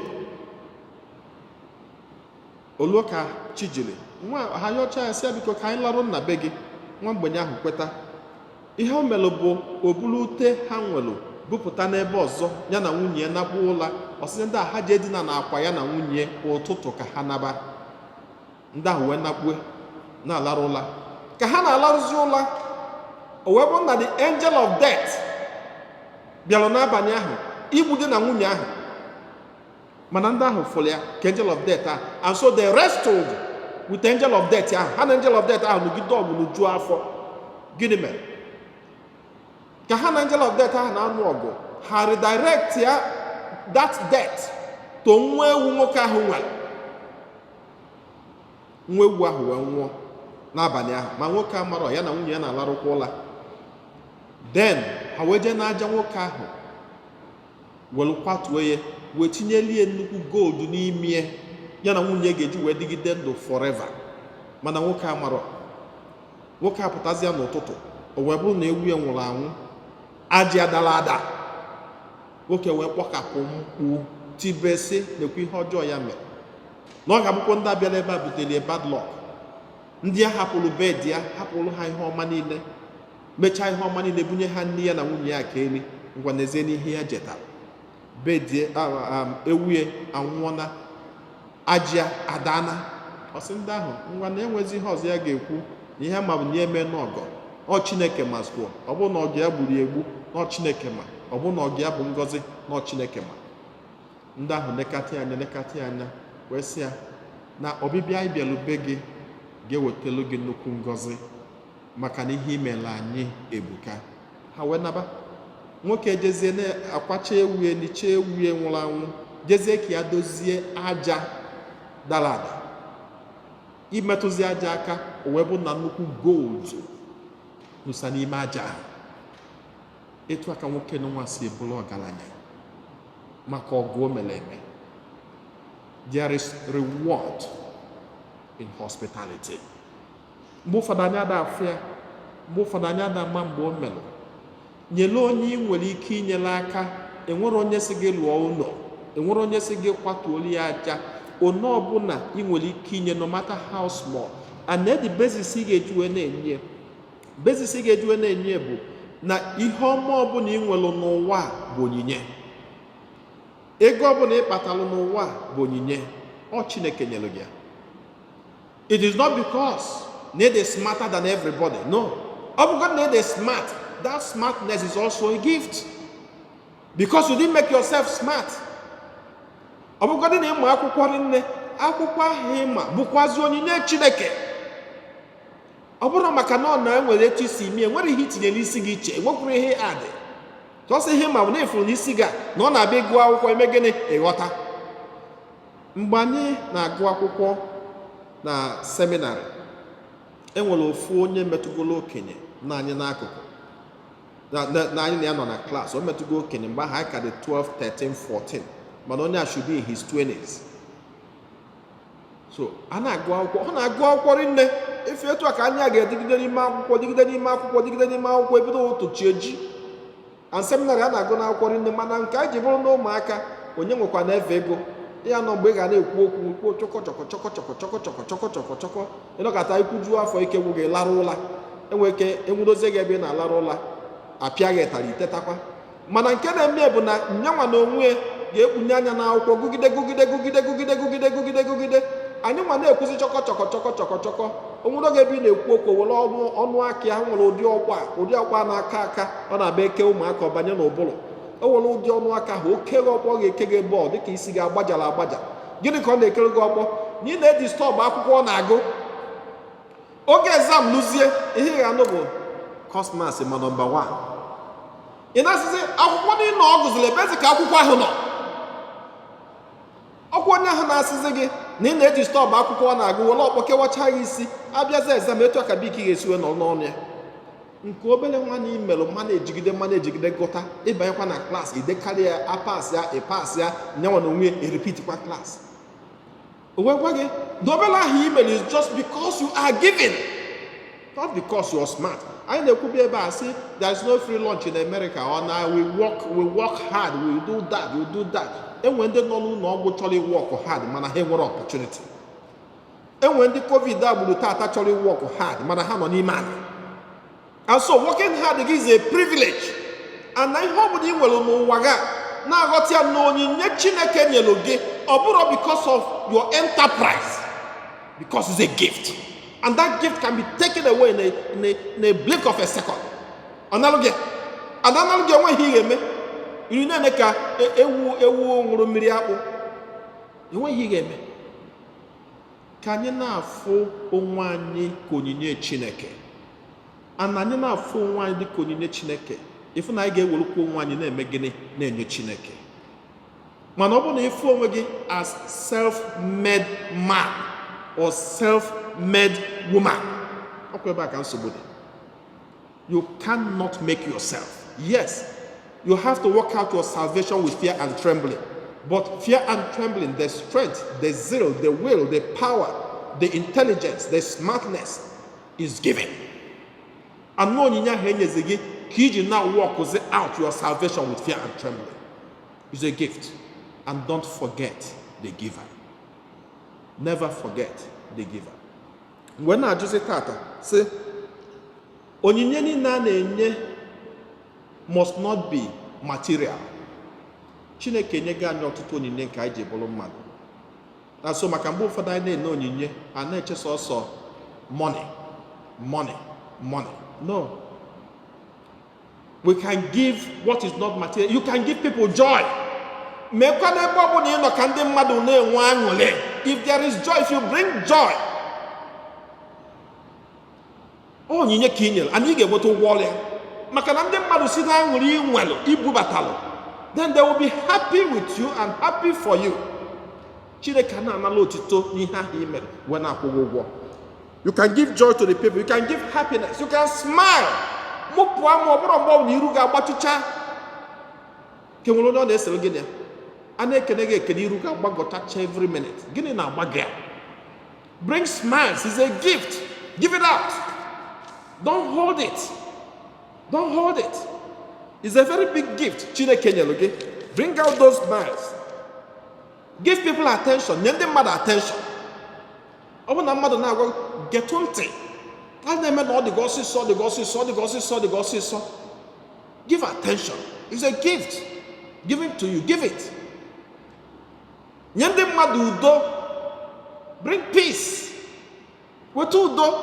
oluo ka chi jiri nwa ha yọcha ya sị ya biko ka anyị larụ nna be gị. Nwa mgbenye ahụ kweta. Ihe o melụ bụ o buru ute ha nwelụ bupụta n'ebe ọzọ ya na nwunye ya nakpuo ụla. Ọsịsị ndị a ha ji edina na akwa ya na nwunye ụtụtụ ka ha naba. Ndị ahụ wee nakpue na-alarụ ụla. Ka ha na-alarụzi ụla, o wee bụ na the angel of death bịara n'abalị ahụ igbu di na nwunye ahụ. Mana ndị ahụ fụrụ ya ka angel of death ahụ, and so they wrestled with angel of death ahụ. Ha na angel of death ahụ nụgide ọgụ n'uju afọ. Gịnị mere? Ka ha na angel of death ahụ na-anụ ọgụ, ha redirect ya that death to nwa ewu nwoke ahụ nwere. Nwa ewu ahụ wee nwụọ n'abalị ahụ, ma nwoke a mara ya na nwunye ya na-alarụkwa ụla. Then ha wee jee n'aja nwoke ahụ were kwatuo ya, wee tinyelie nnukwu gold n'ime ya na nwunye ga-eji wee dịgide ndụ forever. Mana nwoke a mara, nwoke apụtazi ya n'ụtụtụ, o wee bụrụ na ewu ya nwụrụ anwụ, ajị adala ada. Nwoke wee kpọkapụ mkpu tibesi na-ekwu ihe ọjọọ ya mere, na ọ ga-abụkwa ndị abịala ebe a butere bad luck. Ndị a hapụrụ bed ya, hapụrụ ha ihe ọma niile, mechaa ihe ọma niile, bunye ha nne ya na nwunye ya ka eri. Ngwa n'ezie n'ihe ya jetara, bedie ewu ya anwụọna, ajị ya adana. Ọsị ndị ahụ ngwa na enwezi ihe ọzọ ya ga-ekwu, na ihe ma bụ na ya eme n'ọgọ. Ọ Chineke mazụọ, ọ bụ na ọgụ ya gburu egbu, na ọ Chineke ma, ọ bụ na ọgụ ya bụ ngọzi, na ọ Chineke ma. Ndị ahụ nekata ya anya wee sị ya na ọbịbịa anyị bịalụ be gị ga-ewetelu gị nnukwu ngọzi, maka na ihe imela anyị ebuka. Ha wee naba. Nwoke jezie na-akwacha ewu ya, nicha ewu ya nwụrụ anwụ, jezie ka ya dozie aja dara ada. Imetụzi aja aka, o wee bụ na nnukwu gold nụsa n'ime aja ahụ. Etu aka nwoke na nwa si bụrụ ọgaranya maka ọgụ o mere eme. There is reward in hospitality. Mgbe ụfọdụ anyị ada afụ ya, mgbe ụfọdụ anyị ada ama mgbe o melụ. Nyere onye ị nwere ike inyere aka. Enwere onye si gị lụọ ụlọ, enwere onye si gị kwatuolu ya aja. Onye ọbụla ị nwere ike inye, no matter how small. And the basis ị ga-eji wee na-enye, basis ị ga-eji wee na-enye bụ na ihe ọma ọbụla ị nwere n'ụwa bụ onyinye. Ego ọbụla ị kpatalụ n'ụwa bụ onyinye. Ọ Chineke nyere gị ya. It is not because they are smarter than everybody. No. Ọ bụgodị na they are smart, that smartness is also a gift. Because you didn't make yourself smart. Ọ bụgodị na ịma akwụkwọ nne, akwụkwọ ahụ ịma bụkwazi onyinye Chineke. Ọ bụrụ maka na ọ na-enwere etu isi ime, enwere ihe itinye n'isi gị iche, enwekwuru ihe adị. Tọsị ihe ma bụ na ifuru n'isi gị na ọ na-abịa ịgụ akwụkwọ, eme gịnị? Ịghọta. Mgbe anyị na-agụ akwụkwọ na seminarị, enwere ofu onye metụgolo okenye na anyị n'akụkụ, na anyị na ya nọ na klaasị. O metụgo okenye mgbe ahụ anyị ka dị 12, 13, 14, mana onye a should be in his 20s. So a na-agụ akwụkwọ, ọ na-agụ akwụkwọ rinne. Efe etu a ka anyị ga-edịgide n'ime akwụkwọ, dịgide n'ime akwụkwọ, dịgide n'ime akwụkwọ, ebido ụtụchi eji. And seminarị a na-agụ n'akwụkwọ rinne, mana nke anyị ji bụrụ na ụmụaka, onye nwekwa na-efe ego ya nọ mgbe ị ga na-ekwu okwu chọkọ ịnọkọta ikwujuo afọ ike gwụ gị larụ ụla. Enwere ike enwudozie gị ebe ị na-alarụ ụla, apịa gị tara itetakwa. Mana nke na-eme bụ na nyanwa na onwe ga-ekpunye anya n'akwụkwọ gụgide. Anyị nwa na-ekwuzi chọkọ. Onwere oge ebe ị na-ekwu okwu, were ọnụ aka ya nwere ụdị ọkwa na-aka aka, ọ na-abịa eke ụmụaka ọbanye n'ụbụrụ. O nwere ụdị ọnụ aka ahụ, oke gị ọkpọ ga-eke gị bọọlụ dịka isi gị agbajara agbaja. Gịnị ka ọ na-ekere gị ọkpọ? Na ị na-edistọbụ akwụkwọ ọ na-agụ. Oge exam lụzie, ihe ị ga-anụ bụ cosmas ma nọmba 1. Ị na-asịzi akwụkwọ niile ọ gụziri ebezi ka akwụkwọ ahụ nọ. Ọkwa onye ahụ na-asịzi gị na ị na-edistọbụ akwụkwọ ọ na-agụ, were ọkpọ kewacha gị isi, abịazi exam etu aka bik ga-esi wee nọ n'ọnụ ya. Nke obere nwa na imelụ mma na-ejigide gụta, ịbanyekwa na klaasị, idekarị ya, apasị ya, ịpasị ya, nyanwa na onwe eripitikwa klaasị. O wee gwa gị na obere ahụ email is just because you are giving, not because you are smart. Anyị na-ekwubi ebe a sị there is no free lunch in America, or na we work hard, we do that. Enwe ndị nọ n'ụlọ ọgwụ chọrọ work hard mana ha enwere opportunity. enwe ndị covid agburu tata chọrọ work hard mana ha nọ n'ime ala. And so working hard is a privilege. And na ihe ọbụla ị nwere n'ụwa ga na-aghọta ya na onyinye Chineke nyere gị ọ bụrụ because of your enterprise, because it's a gift. And that gift can be taken away in a blink of a second. Analogy enweghị ihe eme. Iri na-eme ka ewu ṅụrụ mmiri akpụ. Enweghị ihe eme. Ka anyị na-afụ onwe anyị ka onyinye Chineke. And anyị na-afụ onwe anyị dị ka onyinye Chineke. Ifu na anyị ga-ewelukwa onwe anyị na-eme gịnị na-enye Chineke. Mana ọ bụrụ na ịfụ onwe gị as self-made man or self-made woman, ọkwa ebe a ka nsogbu dị. You cannot make yourself. Yes, you have to work out your salvation with fear and trembling. But fear and trembling, the strength, the zeal, the will, the power, the intelligence, the smartness is given. And no onyinye ahụ enyezi gị ka iji now walk out your salvation with fear and trembling. It's a gift. And don't forget the giver. Never forget the giver. Mgbe na-ajụzi tata sị onyinye niile a na-enye must not be material. Chineke enyego anyị ọtụtụ onyinye nke anyị ji bụrụ mmadụ. Na so maka mgbe ụfọdụ anyị na-enye onyinye a na-eche sọsọ money. No. We can give what is not material. You can give people joy. Mekwa n'ebe ọ bụla ị nọ ka ndị mmadụ na-enwe aṅụrị. If there is joy, if you bring joy, onyinye ka ị nyere, and ị ga-enweta ụgwọ ọrụ ya. Maka na ndị mmadụ si na aṅụrị ị nwere ibubatalụ, then they will be happy with you and happy for you. Chineke na-anala otito n'ihe ahụ ị mere wee na-akwụghị ụgwọ. You can give joy to the people. You can give happiness. You can smile. Mụpụ ama ọ bụrụ mgbe ọ na iru ga-agbachicha. Ke nwere onye ọ na-esere gịnị ya? A na-ekene gị ekene iru ga-agbagọtacha every minute. Gịnị na-agba gị? Bring smiles. It's a gift. Give it out. Don't hold it. Don't hold it. It's a very big gift. Chineke nyere gị. Bring out those smiles. Give people attention. Nye ndị mmadụ attention. Ọ bụ na mmadụ na-agwa getụ ntị. A na-eme na ọ dịga ọsịsọ. Give attention. It's a gift. Given to you. Give it. Nye ndị mmadụ udo. Bring peace. Weta udo.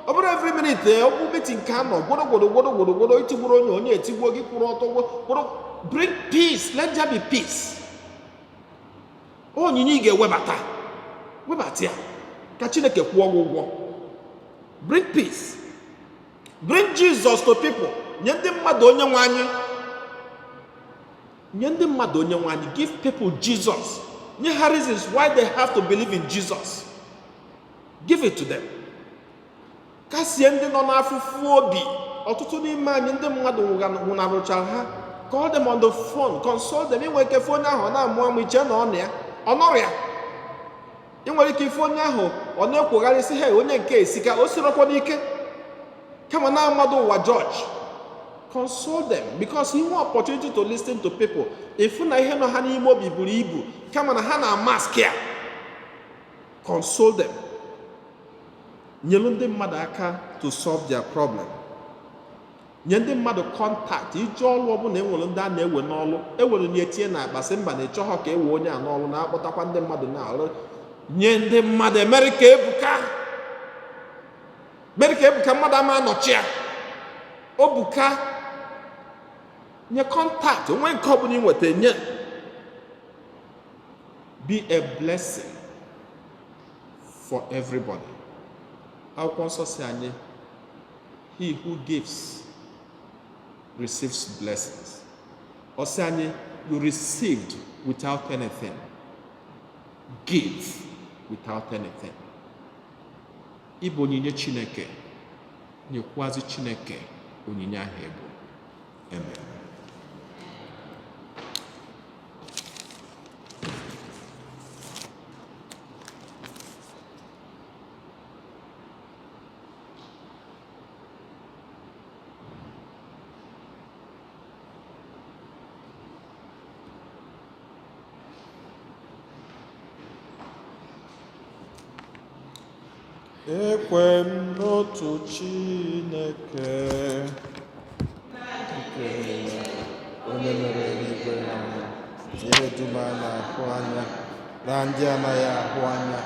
Ọ bụrụ every minute ọ bụ meeting ka anọ gwodo itigburu onye etigbuo gị kwụrụ ọtọ. Bring peace. Let there be peace. Onyinye ị ga-ewebata ya ka Chineke kwụọ gị ụgwọ. Bring peace. Bring Jesus to people. Nye ndị mmadụ onye nwe anyị. Give people Jesus. Nye ha reasons why they have to believe in Jesus. Give it to them. Kasie ndị nọ n'afụfụ obi. Ọtụtụ n'ime anyị ndị mmadụ nwụnarụchara ha. Call them on the phone. Console them. Inwe ike fon ahụ ọ na-amụ iche na ọ nọrọ ya. Ị nwere ike ife onye ahụ ọ na-ekwogharị sị onye nke esika o sirokwa n'ike kama na amado ụwa George. Console them because he want opportunity to listen to people. Ifu na ihe nọ ha n'ime obi buru ibu kama na ha na mask ya. Console them. Nyelu ndị mmadụ aka to solve their problem. Nye ndị mmadụ contact ije ọrụ ọbụla enwere ndị a na-ewe n'ọrụ ewere nye etinye na akpa sị mba na ịchọghọ ka ewe onye a n'ọrụ na-akpọtakwa ndị mmadụ na-arụ. Nye ndị mmadụ America ebuka mmadụ ama anọchi ya obuka. Nye contact onwe nke ọbụla inweta nye. Be a blessing for everybody. Akwụkwọ nsọ si anyị he who gives receives blessings. Ọ sị anyị you received without anything. Give without anything. Ịbụ onyinye Chineke, nyekwazi Chineke onyinye ahụ ebu. Amen. ekwe m n'otu Chineke nke onye mere eluigwe na ụwa, ihe dum a na-ahụ anya na ndị anaghị ahụ anya,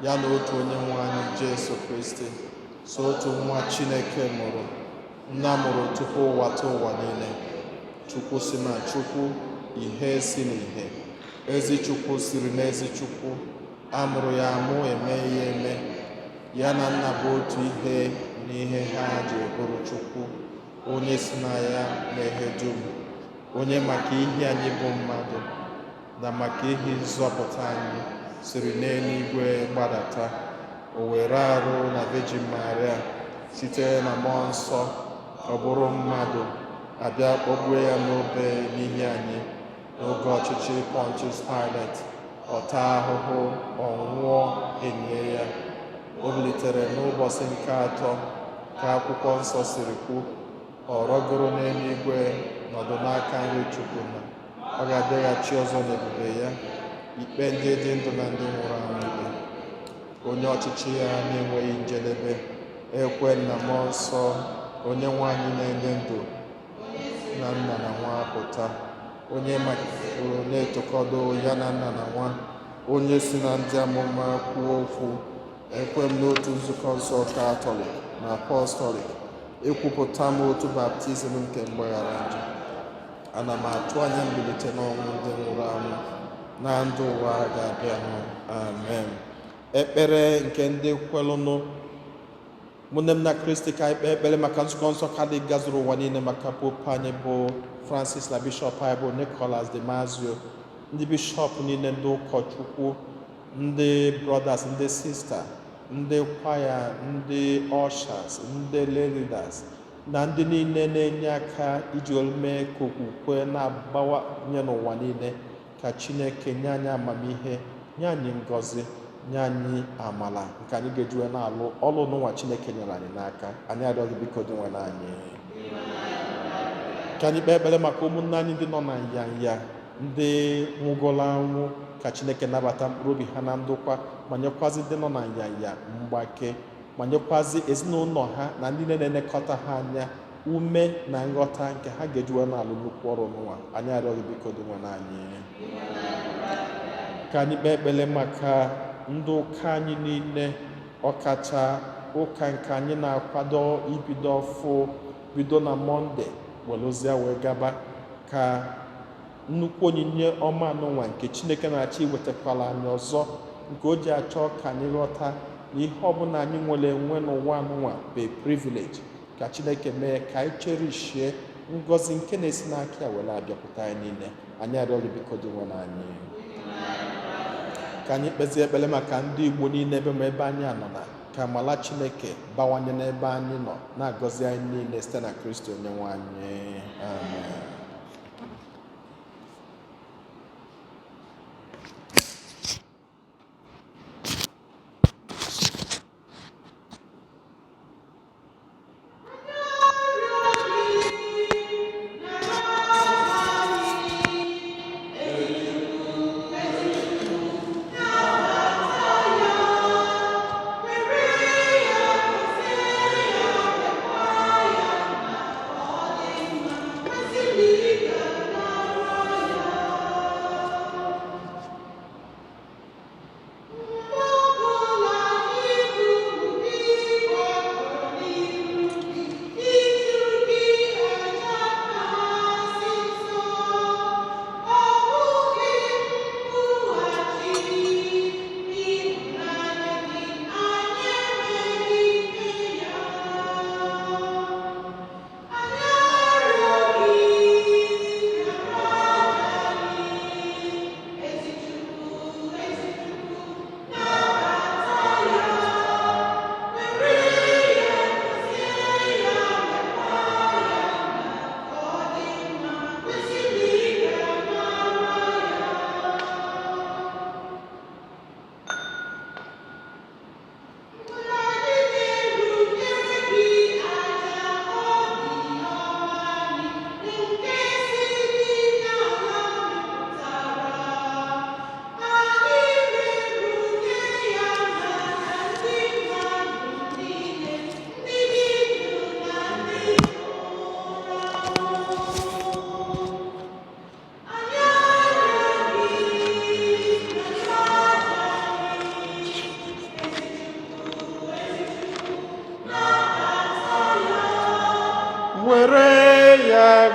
ya na otu onye nwe anyị Jesu Kristi, so otu nwa Chineke mụrụ, nna mụrụ tupu ụwa tụọ ụwa niile. Chukwu si na Chukwu, ihe si n'ihe, ezi Chukwu siri n'ezi Chukwu, amụrụ ya amụ, eme ya eme, ya na nna bụ otu ihe n'ihe ha ji bụrụ Chukwu, onye si na ya na ihe dum, onye maka ihe anyị bụ mmadụ na maka ihe nzọpụta anyị siri n'eluigwe gbadata, o were arụ na Virgin Maria, site na mmụọ nsọ, ọ bụrụ mmadụ, abịa kpọgbuo ya n'obe n'ihi anyị n'oge ọchịchị Pontius Pilate, ọta ahụhụ, ọ nwụọ, enye ya. O bilitere n'ụbọchị nke atọ ka akwụkwọ nsọ siri kwu, ọ rọgoro n'eluigwe, nọdụ n'aka nri Chukwu, na ọ ga-abịaghachi ọzọ n'ebube ya ikpe ndị dị ndụ na ndị nwụrụ anwụ ikpe. Onye ọchịchị ya na-enweghị njedebe, ekwe na mmụọ nsọ, onye nwe anyị na-enye ndụ, na nna na nwa pụta, onye makoro na-etokọdo ya na nna na nwa, onye si na ndị amụma kwuo okwu, ekwe m n'otu nzukọ nsọ Katọlik na Apọstọlik, ekwupụta m otu baptizim nke mgbaghara njọ. Ana m atụ anya mbilite n'ọnwụ ndị nwụrụ anwụ na ndụ ụwa ga-abịa. Amen. Ekpere nke ndị kwelụnụ. Ụmụnne m na Kristi, ka anyị kpee ekpere maka nzukọ nsọ Katọlik gazuru ụwa niile, maka pope anyị bụ Francis na bishọp anyị bụ Nicholas de Mazio, ndị bishọp niile, ndị ụkọchukwu, ndị brothers, ndị sista, ndị kwaya, ndị ushers, ndị lay leaders, na ndị niile na-enye aka iji mee ka okwukwe na-abawanye n'ụwa niile. Ka Chineke nye anyị amamihe, nye anyị ngọzi, nye anyị amala nke anyị ga-ejiwe na-alụ ọlụ n'ụwa Chineke nyere anyị n'aka. Anyị arịọghị, biko dị nwere anyị. Ka anyị kpee ekpere maka ụmụnne anyị ndị nọ na nyanya, ndị nwụgoro anwụ, ka Chineke nabata mkpụrụ obi ha na ndokwa, ma nyekwazi ndị nọ na nyanya mgbake, ma nyekwazi ezinụlọ ha na ndị na-elekọta ha anya ume na nghọta nke ha ga-ejiwe na-alụ nnukwu ọrụ n'ụwa. Anyị arịọghị, biko dị nwere anyị. Ka anyị kpee ekpere maka ndị ụka anyị niile, ọkacha ụka nke anyị na-akwado ibido ọfụ, bido na Mọnde welụzie wee gaba, ka nnukwu onyinye ọma n'ụwa nke Chineke na-achọ iwetakwala anyị ọzọ, nke o ji achọ ka anyị ghọta na ihe ọbụla anyị nwere enwe n'ụwa n'ụwa bụ privilege. Ka Chineke mee ka anyị cherishie ngọzi nke na-esi n'aka ya were abịakwute anyị niile. Anyị arịọghị, biko dị nwere anyị. Ka anyị kpezie ekpere maka ndị Igbo niile ebe ma ebe anyị anọ, na ka amala Chineke bawanye n'ebe anyị nọ, na-agọzi anyị niile site na Kristi onye nwe anyị. Amen. Amen.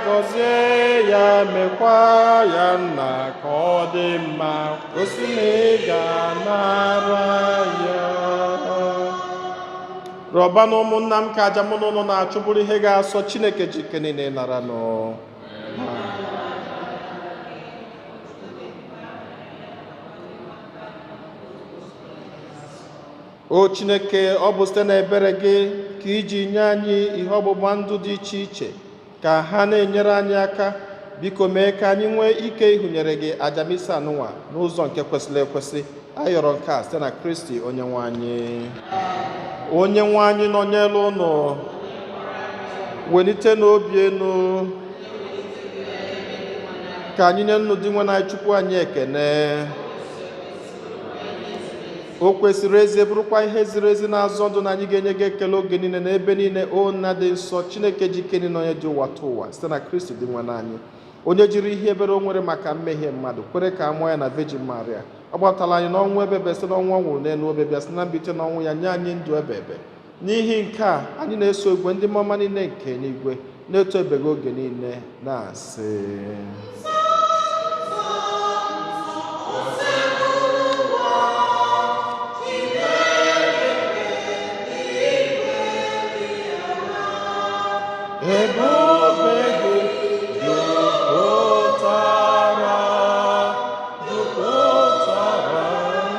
gọzie ya mekwa ya nna ka ọ dị mma gosi na ị ga-anara ya. Rọba na ụmụnna m ka aja mụ na ụlọ na-achụ bụrụ ihe ga-asọ Chineke jike niile nara nụ. O Chineke, ọ bụ site n'ebere gị ka iji nye anyị ihe ọgbụgba ndụ dị iche iche ka ha na-enyere anyị aka. Biko mee ka anyị nwee ike ịhụnyere gị aja misa anụnwa n'ụzọ nke kwesịrị ekwesị. Ayọrọ nke a site na Kristi onye nwe anyị. Onye nwe anyị nọnyere unu, welite n'obi enu ka anyị nye nnụ dị nwe na Chukwu anyị ekene. O kwesịrị ezi bụrụkwa ihe ziri ezi na-azọ ndụ na anyị ga-enye gị ekele oge niile na ebe niile. O nna dị nsọ, Chineke jike niile onye dị ụwa tụ ụwa site na Kristi dị nwe anyị, onye jiri ihe ebere o nwere maka mmehie mmadụ kwere ka a mụọ ya na Virgin Maria. Ọ gbatala anyị n'ọnwụ ebebe site n'ọnwụ ọ nwụrụ n'elu obe, bịa site na mbite n'ọnwụ ya nye anyị ndụ ebe ebe. N'ihi nke a anyị na-eso igwe ndị mmụọ niile nke n'igwe na-eto ebego oge niile na-asị ebube gị jupụtara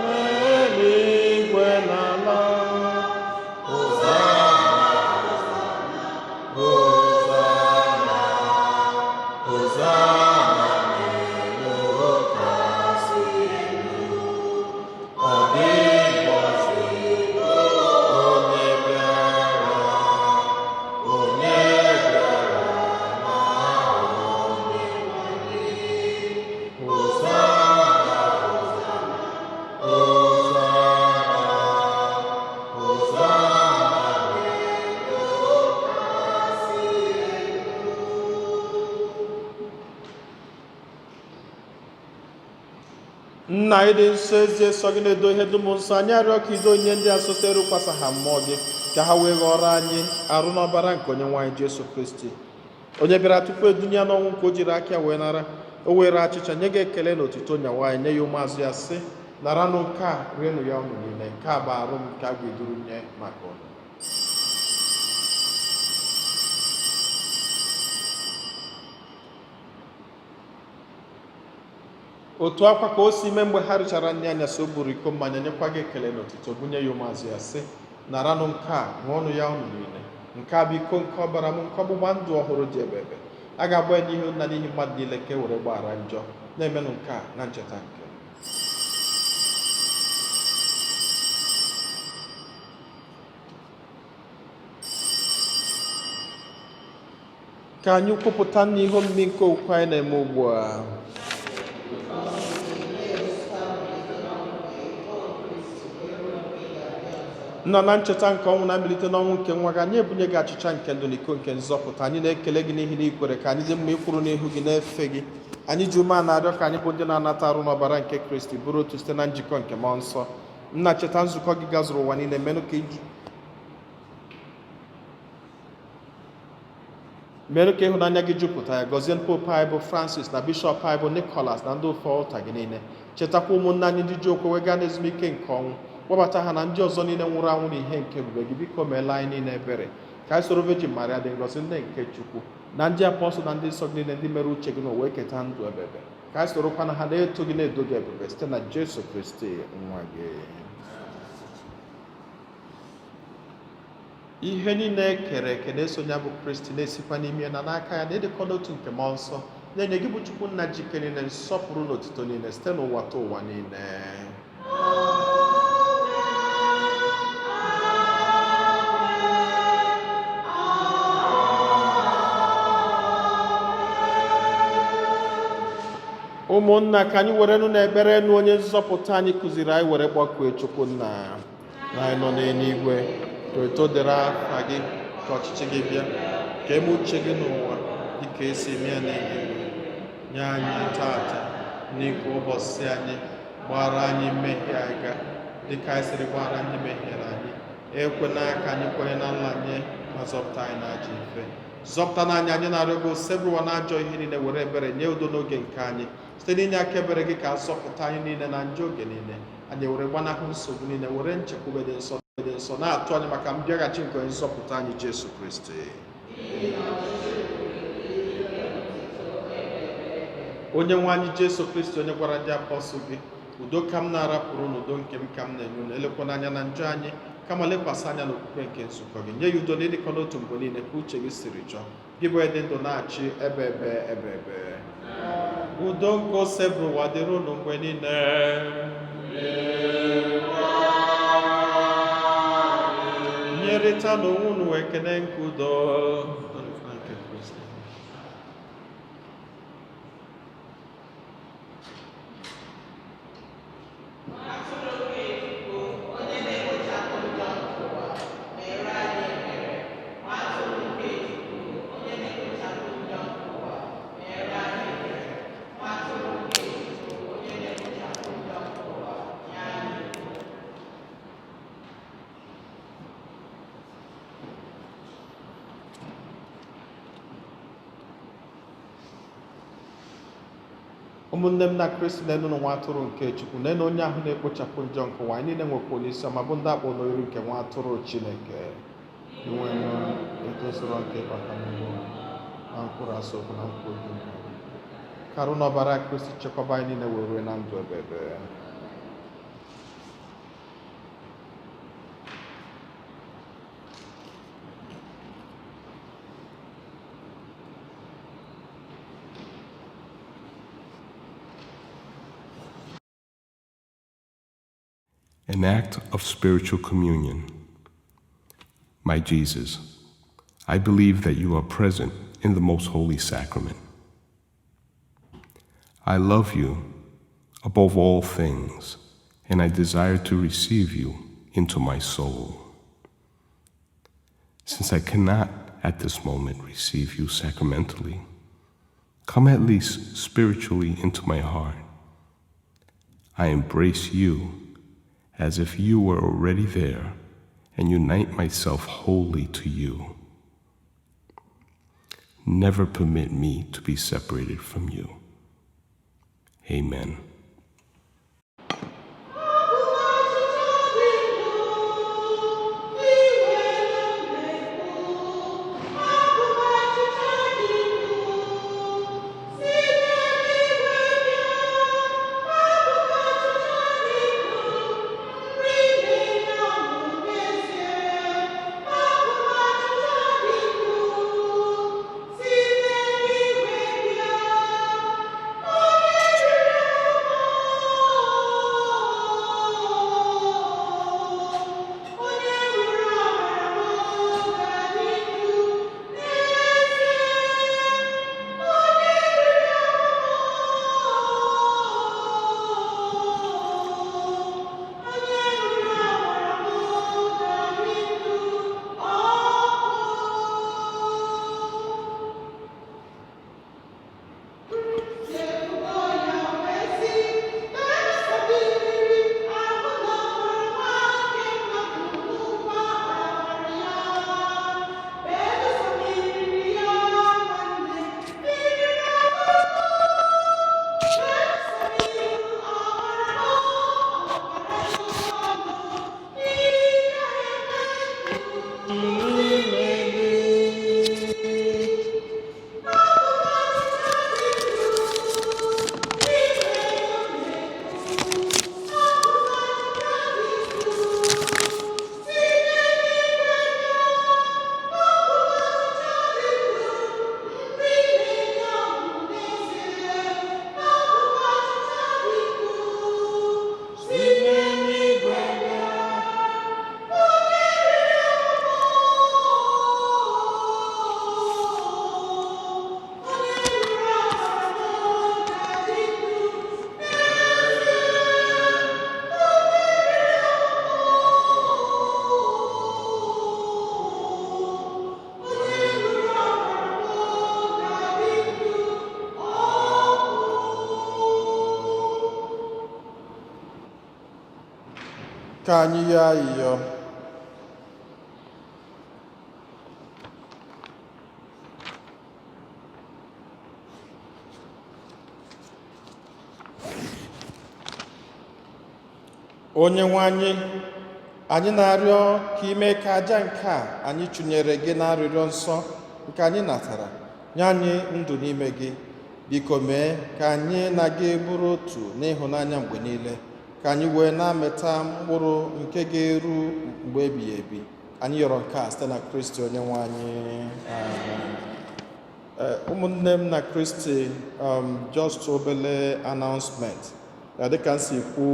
n'eluigwe n'ala. Hozana, Hozana n'elu kasị elu. Ọ dị ngọzi onye bịara, onye nna anyị dị nsọ, ezi sọ gị na-edo ihe dum nsọ. Anyị arịọ ka ido onye ndị asụsụ erukwasa ha mmụọ gị ka ha wee ghọrọ anyị arụ n'ọbara nke onye nwe anyị Jesu Kristi, onye bịara tupu edunya ya n'ọnwụ nke o jiri aka wee nara. O were achịcha nye gị ekele na otito nyawa anyị, nye ya ụmụazụ ya sị, naranụ nke a, rienụ ya ọnụ niile. Nke a bụ arụ m nke a ga-eduru nye maka ọnụ. Otu akwa ka o si mee mgbe ha richara nri anyasị, o buru iko mmanya nyekwa gị ekele na otito, gụnye ya ụmụazụ ya sị, naranụ nke a, ṅụọnụ ya ọnụ niile. Nke a bụ iko nke ọbara m, nke ọgbụgba ndụ ọhụrụ dị ebe ebe. A ga-agba ya n'ihu nna n'ihi mmadụ niile ka e were gbaghara njọ. Na-emenụ nke a na ncheta nke ka anyị kwupụta n'ihe omimi nke okwukwe anyị na-eme ugbu a. Nna, na ncheta nke ọnwụ na mbilite n'ọnwụ nke nwa gị, anyị ebunye gị achịcha nke ndụ na iko nke nzọpụta. Anyị na-ekele gị n'ihi na ikwere ka anyị dị mma ikwuru n'ihu gị na-efe gị. Anyị ji ume a na-arịọ ka anyị bụ ndị na-anata arụ n'ọbara nke Kristi bụrụ otu site na njikọ nke mmụọ nsọ. Nna, cheta nzukọ gị gazuru ụwa niile, menụ ka ịhụnanya gị jupụta ya. Gọzie Pope anyị bụ Francis na Bishọp anyị bụ Nicholas na ndị ofe ọlta gị niile. Chetakwa ụmụnna anyị ndị ji okwe wega n'ezumike nke ọnwụ. Kpọbata ha na ndị ọzọ niile nwụrụ anwụ na ihe nke ebube gị. Biko meela anyị niile ebere. Ka anyị soro Virgin Maria dị ngọzi, nne nke Chukwu, na ndị apọstụl na ndị nsọ gị niile ndị mere uche gị n'ụwa eketa ndụ ebebe. Ka anyị sorokwa na ha na-eto gị na-edo gị ebube site na Jesu Kristi nwa gị. Ihe niile ekere eke na-esonye bụ Kristi, na-esikwa n'ime ya na n'aka ya, na-edekọ n'otu nke mmụọ nsọ, na-enye gị bụ Chukwu nna jike niile nsọpụrụ na otuto niile site n'ụwa ta ụwa niile. Ụmụnna, ka anyị were nụ na-ekpere nụ onye nzọpụta anyị kụziri anyị were gbakọọ Chukwu nna na anyị nọ n'eluigwe. Ka udo dịrị afa gị, ka ọchịchị gị bịa, ka eme uche gị n'ụwa dị ka esi eme ya n'eluigwe. Nye anyị tata n'ike ụbọchị anyị, gbara anyị mmehie anyị dị ka anyị siri gbara ndị mehiere anyị. Ekwela ka anyị kwere na nranye, ma zọpụta anyị n'ajọ ife. zọpụta n'anya anyị na-arịọ gị osebụrụwa n'ajọ ihe niile, were ebere nye udo n'oge nke anyị site n'inye aka ebere gị ka azọpụta anyị niile na njọ oge niile. Anyị were gbanahụ nsogbu niile, were nchekwube dị nsọ na-atụ anyị maka mbịaghachi nke onye nzọpụta anyị Jesu Kristi. Onye nwe anyị Jesu Kristi, onye gwara ndị apọstụl gị, udo ka m na-arapụrụ n'udo nke m ka m na-enye unu, elekwana anya na njọ anyị, kama lekwasị anya n'okwukwe nke nzukọ gị. Nye ya udo na ịdịkọ n'otu mgbe niile ka uche gị siri chọọ, gị bụ dị ndụ na-achị ebe udo nke osebụrụ ụwa dịrị unu mgbe niile. Nyerịta n'onwe unu ekele nke udo. Ụmụnne m na Kristi, nenu nwa atụrụ nke Chukwu, nenu onye ahụ na-ekpochapụ njọ nke ụwa. Anyị niile nwekwa onyeisi ọma, bụ ndị akpọ n'oru nke nwa atụrụ Chineke. Inwenụ etozuru nke ịbata n'ugbo na mkpụrụ asọpụ na mkpụrụ obi nke karụ n'ọbara Kristi chekwaba anyị niile were na ndụ ebebe. An act of spiritual communion. My Jesus, I believe that you are present in the most holy sacrament. I love you above all things, and I desire to receive you into my soul. Since I cannot at this moment receive you sacramentally, come at least spiritually into my heart. I embrace you as if you were already there, and unite myself wholly to you. Never permit me to be separated from you. Amen. Ka anyị yọọ ayịyọ. Onye nwe anyị na-arịọ ka ime ka aja nke a anyị chụnyere gị na arịrịọ nsọ nke anyị natara nye anyị ndụ n'ime gị. Biko mee ka anyị na gị bụrụ otu n'ịhụnanya mgbe niile, ka anyị wee na-amịta mkpụrụ nke ga-eru mgbe ebighị ebi. Anyị yọrọ nke a site na Kristi onye nwe anyị. Amen. Ụmụnne m na Kristi, just obele announcement. Dịka m si kwu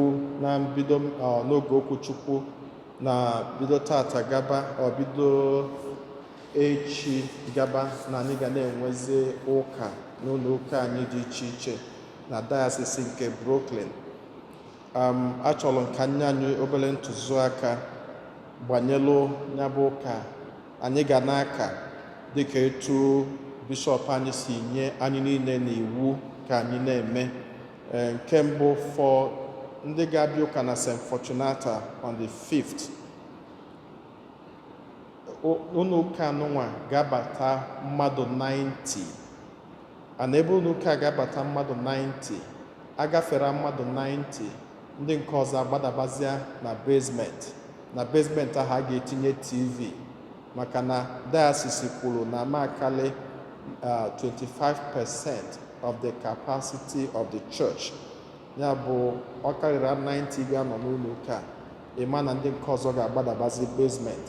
na mbido n'oge okwuchukwu, na bido tata gaba bido echi gaba, na anyị ga na-enwezi ụka n'ụlọ ụka anyị dị iche iche na Diocese nke Brooklyn. Achọrọ ka anyị obere ntụziaka gbanyelụ ya bụ ụka anyị ga n'aka, dịka etu bishọp anyị si nye anyị niile n'iwu ka anyị na-eme. Nke mbụ, for ndị ga-abịa ụka na St. Fortunata on the 5th, ụlọ ụka anụnwa ga-abata mmadụ 90, and ebe ụlọ ụka ga-abata mmadụ 90, agafere mmadụ 90, ndị nke ọzọ agbadabazịa na basement ahụ a ga-etinye TV, maka na diocese kwuru na amakali 25% of the capacity of the church. Ya bụ ọ karịrị 90 ga-anọ n'ụlọ ụka, ịma na ndị nke ọzọ ga-agbadabazi basement.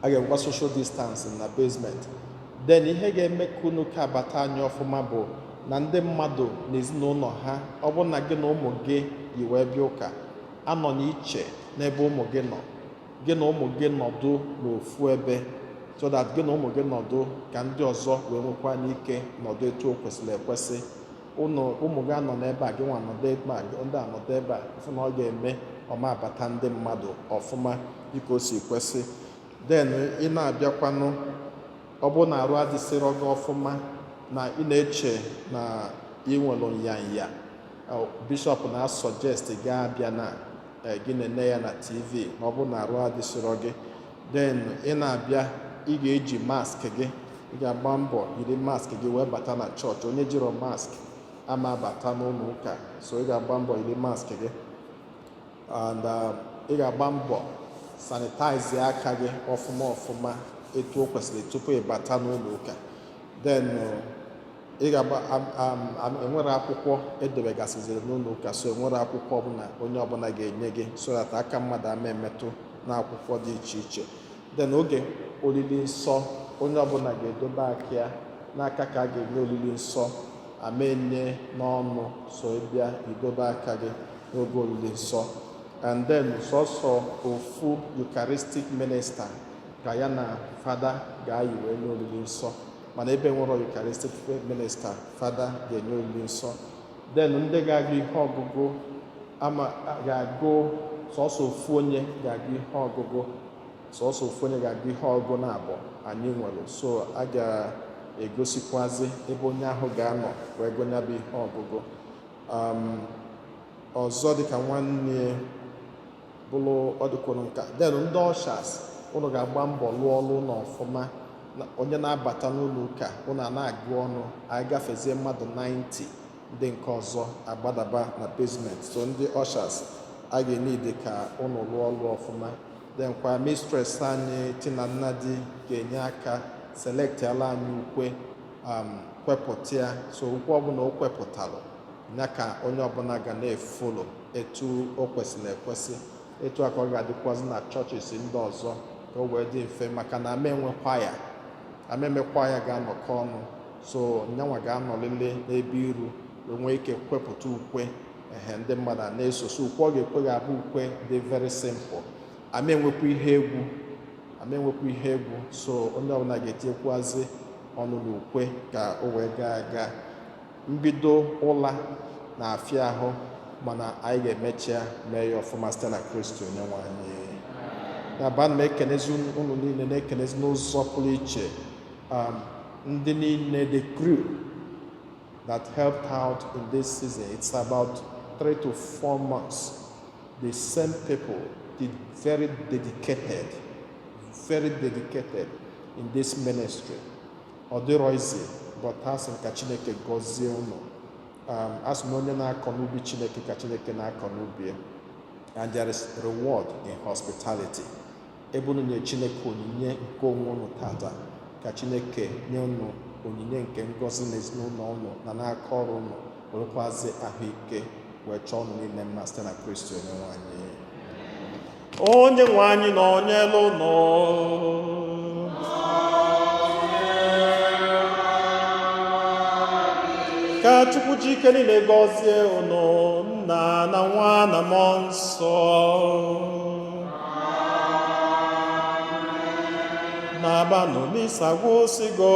A ga-enwekwa social distancing na basement. Then ihe ga-eme ka ụlọ ụka abata anyị ọfụma bụ na ndị mmadụ na ezinụlọ ha, ọ bụ na gị na ụmụ gị yi wee bịa ụka, anọ n'iche n'ebe ụmụ gị nọ, gị na ụmụ gị nọdụ n'ofu ebe, so that gị na ụmụ gị nọdụ ka ndị ọzọ wee nwekwa n'ike nọdụ etu o kwesịrị ekwesị. Ụmụ gị anọ n'ebe a, gị nwa nọdụ ebe a, ndị a nọdụ ebe a, fụ na ọ ga-eme ọma abata ndị mmadụ ọfụma dịka o si kwesị. Then ị na-abịakwanụ, ọ bụ na arụ adịsịrọ gị ọfụma na ị na-eche na ị nwere nyanya, bishọp na-asọjest gị abịa na gị na-ene ya na TV, ma ọ bụ na arụ adịsịrọ gị. Then ị na-abịa, ị ga-eji mask gị, ị ga-agba mbọ yiri mask gị wee bata na chọọchị. Onye jiri mask ama abata n'ụlọ ụka, so ị ga-agba mbọ yiri mask gị, and ị ga-agba mbọ sanitize aka gị ọfụma etu o kwesịrị tupu ị bata n'ụlọ ụka. Then ị ga-agba enwere akwụkwọ edebegasịziri n'ụlọ ụka, so enwere akwụkwọ ọbụla onye ọbụla ga-enye gị, so that aka mmadụ ama emetụ na akwụkwọ dị iche iche. Then oge olili nsọ, onye ọbụla ga-edobe aka ya n'aka ka a ga-enye olili nsọ, amenye n'ọnụ, so ịbịa idobe aka gị n'oge olili nsọ. And then sọsọ ofu Eucharistic minister ka ya na fada ga-ayi wee nye olili nsọ, mana ebe nwere Eucharistic minister, fada ga-enye olili nsọ. Then ndị ga-agụ ihe ọgụgụ ga-agụ sọsọ ofu onye ga-agụ ihe ọgụgụ, sọsọ ofu onye ga-agụ ihe ọgụgụ na abụọ anyị nwere. So a ga-egosikwazi ebe onye ahụ ga-anọ wee gụnya bụ ihe ọgụgụ. Ọzọ dịka nwanne bụrụ ọdịkwuru nka. Then ndị ọshas, ụnụ ga-agba mbọ lụọ ọrụ ụlọ ọfụma. Onye na-abata n'ụlọ ụka, ụnụ a na-agụ ọnụ, anyị gafezie mmadụ 90, ndị nke ọzọ agbadaba na basement. So ndị ọshas a ga-enide ka ụnụ lụọ ọrụ ọfụma. Then kwa mistress anyị Tina Nnadi ga-enye aka selektiala anyị ukwe, kwepụta ya. So ukwe ọbụla o kwepụtalụ ya ka onye ọbụla ga na-efolo etu o kwesịrị ekwesị. Etu aka ọ ga-adịkwazị na chọọchịs ndị ọzọ ka o wee dị mfe, maka na amemekwa ya ga-anọkọ ọnụ. So nyanwa ga-anọlele n'ebe iru nwee ike kwepụta ukwe ndị mmadụ na-esosi ukwe. Ọ ga-ekwe ga-abụ ukwe dị very simple, amenwekwa ihe egwu. So onye ọbụla ga-etinyekwazị ọnụ n'ukwe ka o wee gaa aga. Mbido ụla na-afịa ahụ, mana anyị ga-emechi ya mee ya ọfụma site na Kristi onye nwe anyị. Na m ekenezi unu niile, na-ekenezi n'ụzọ pụrụ iche ndị niile, the crew that helped out in this season. It's about 3 to 4 months. The same people did very dedicated in this ministry. Ọ dịrọ izi, but ha sị ka Chineke gọzie unu. Asị na onye na-akọ n'ubi Chineke ka Chineke na-akọ n'ubi ya. and there is reward in hospitality. Ebe unu nye Chineke onyinye nke onwe unu tata, ka Chineke nye unu onyinye nke ngọzi n'ezinụlọ unu na n'aka ọrụ unu, werekwazi ahụike wee chọọ unu niile mma site na Kristi Onyenwe anyị. Onyenwe anyị nọnyere unu. Ka Chukwu ji ike niile gọzie unu, Nna na Nwa na Mmụọ Nsọ. Na-abanụ n'ịsa gwụsịgo.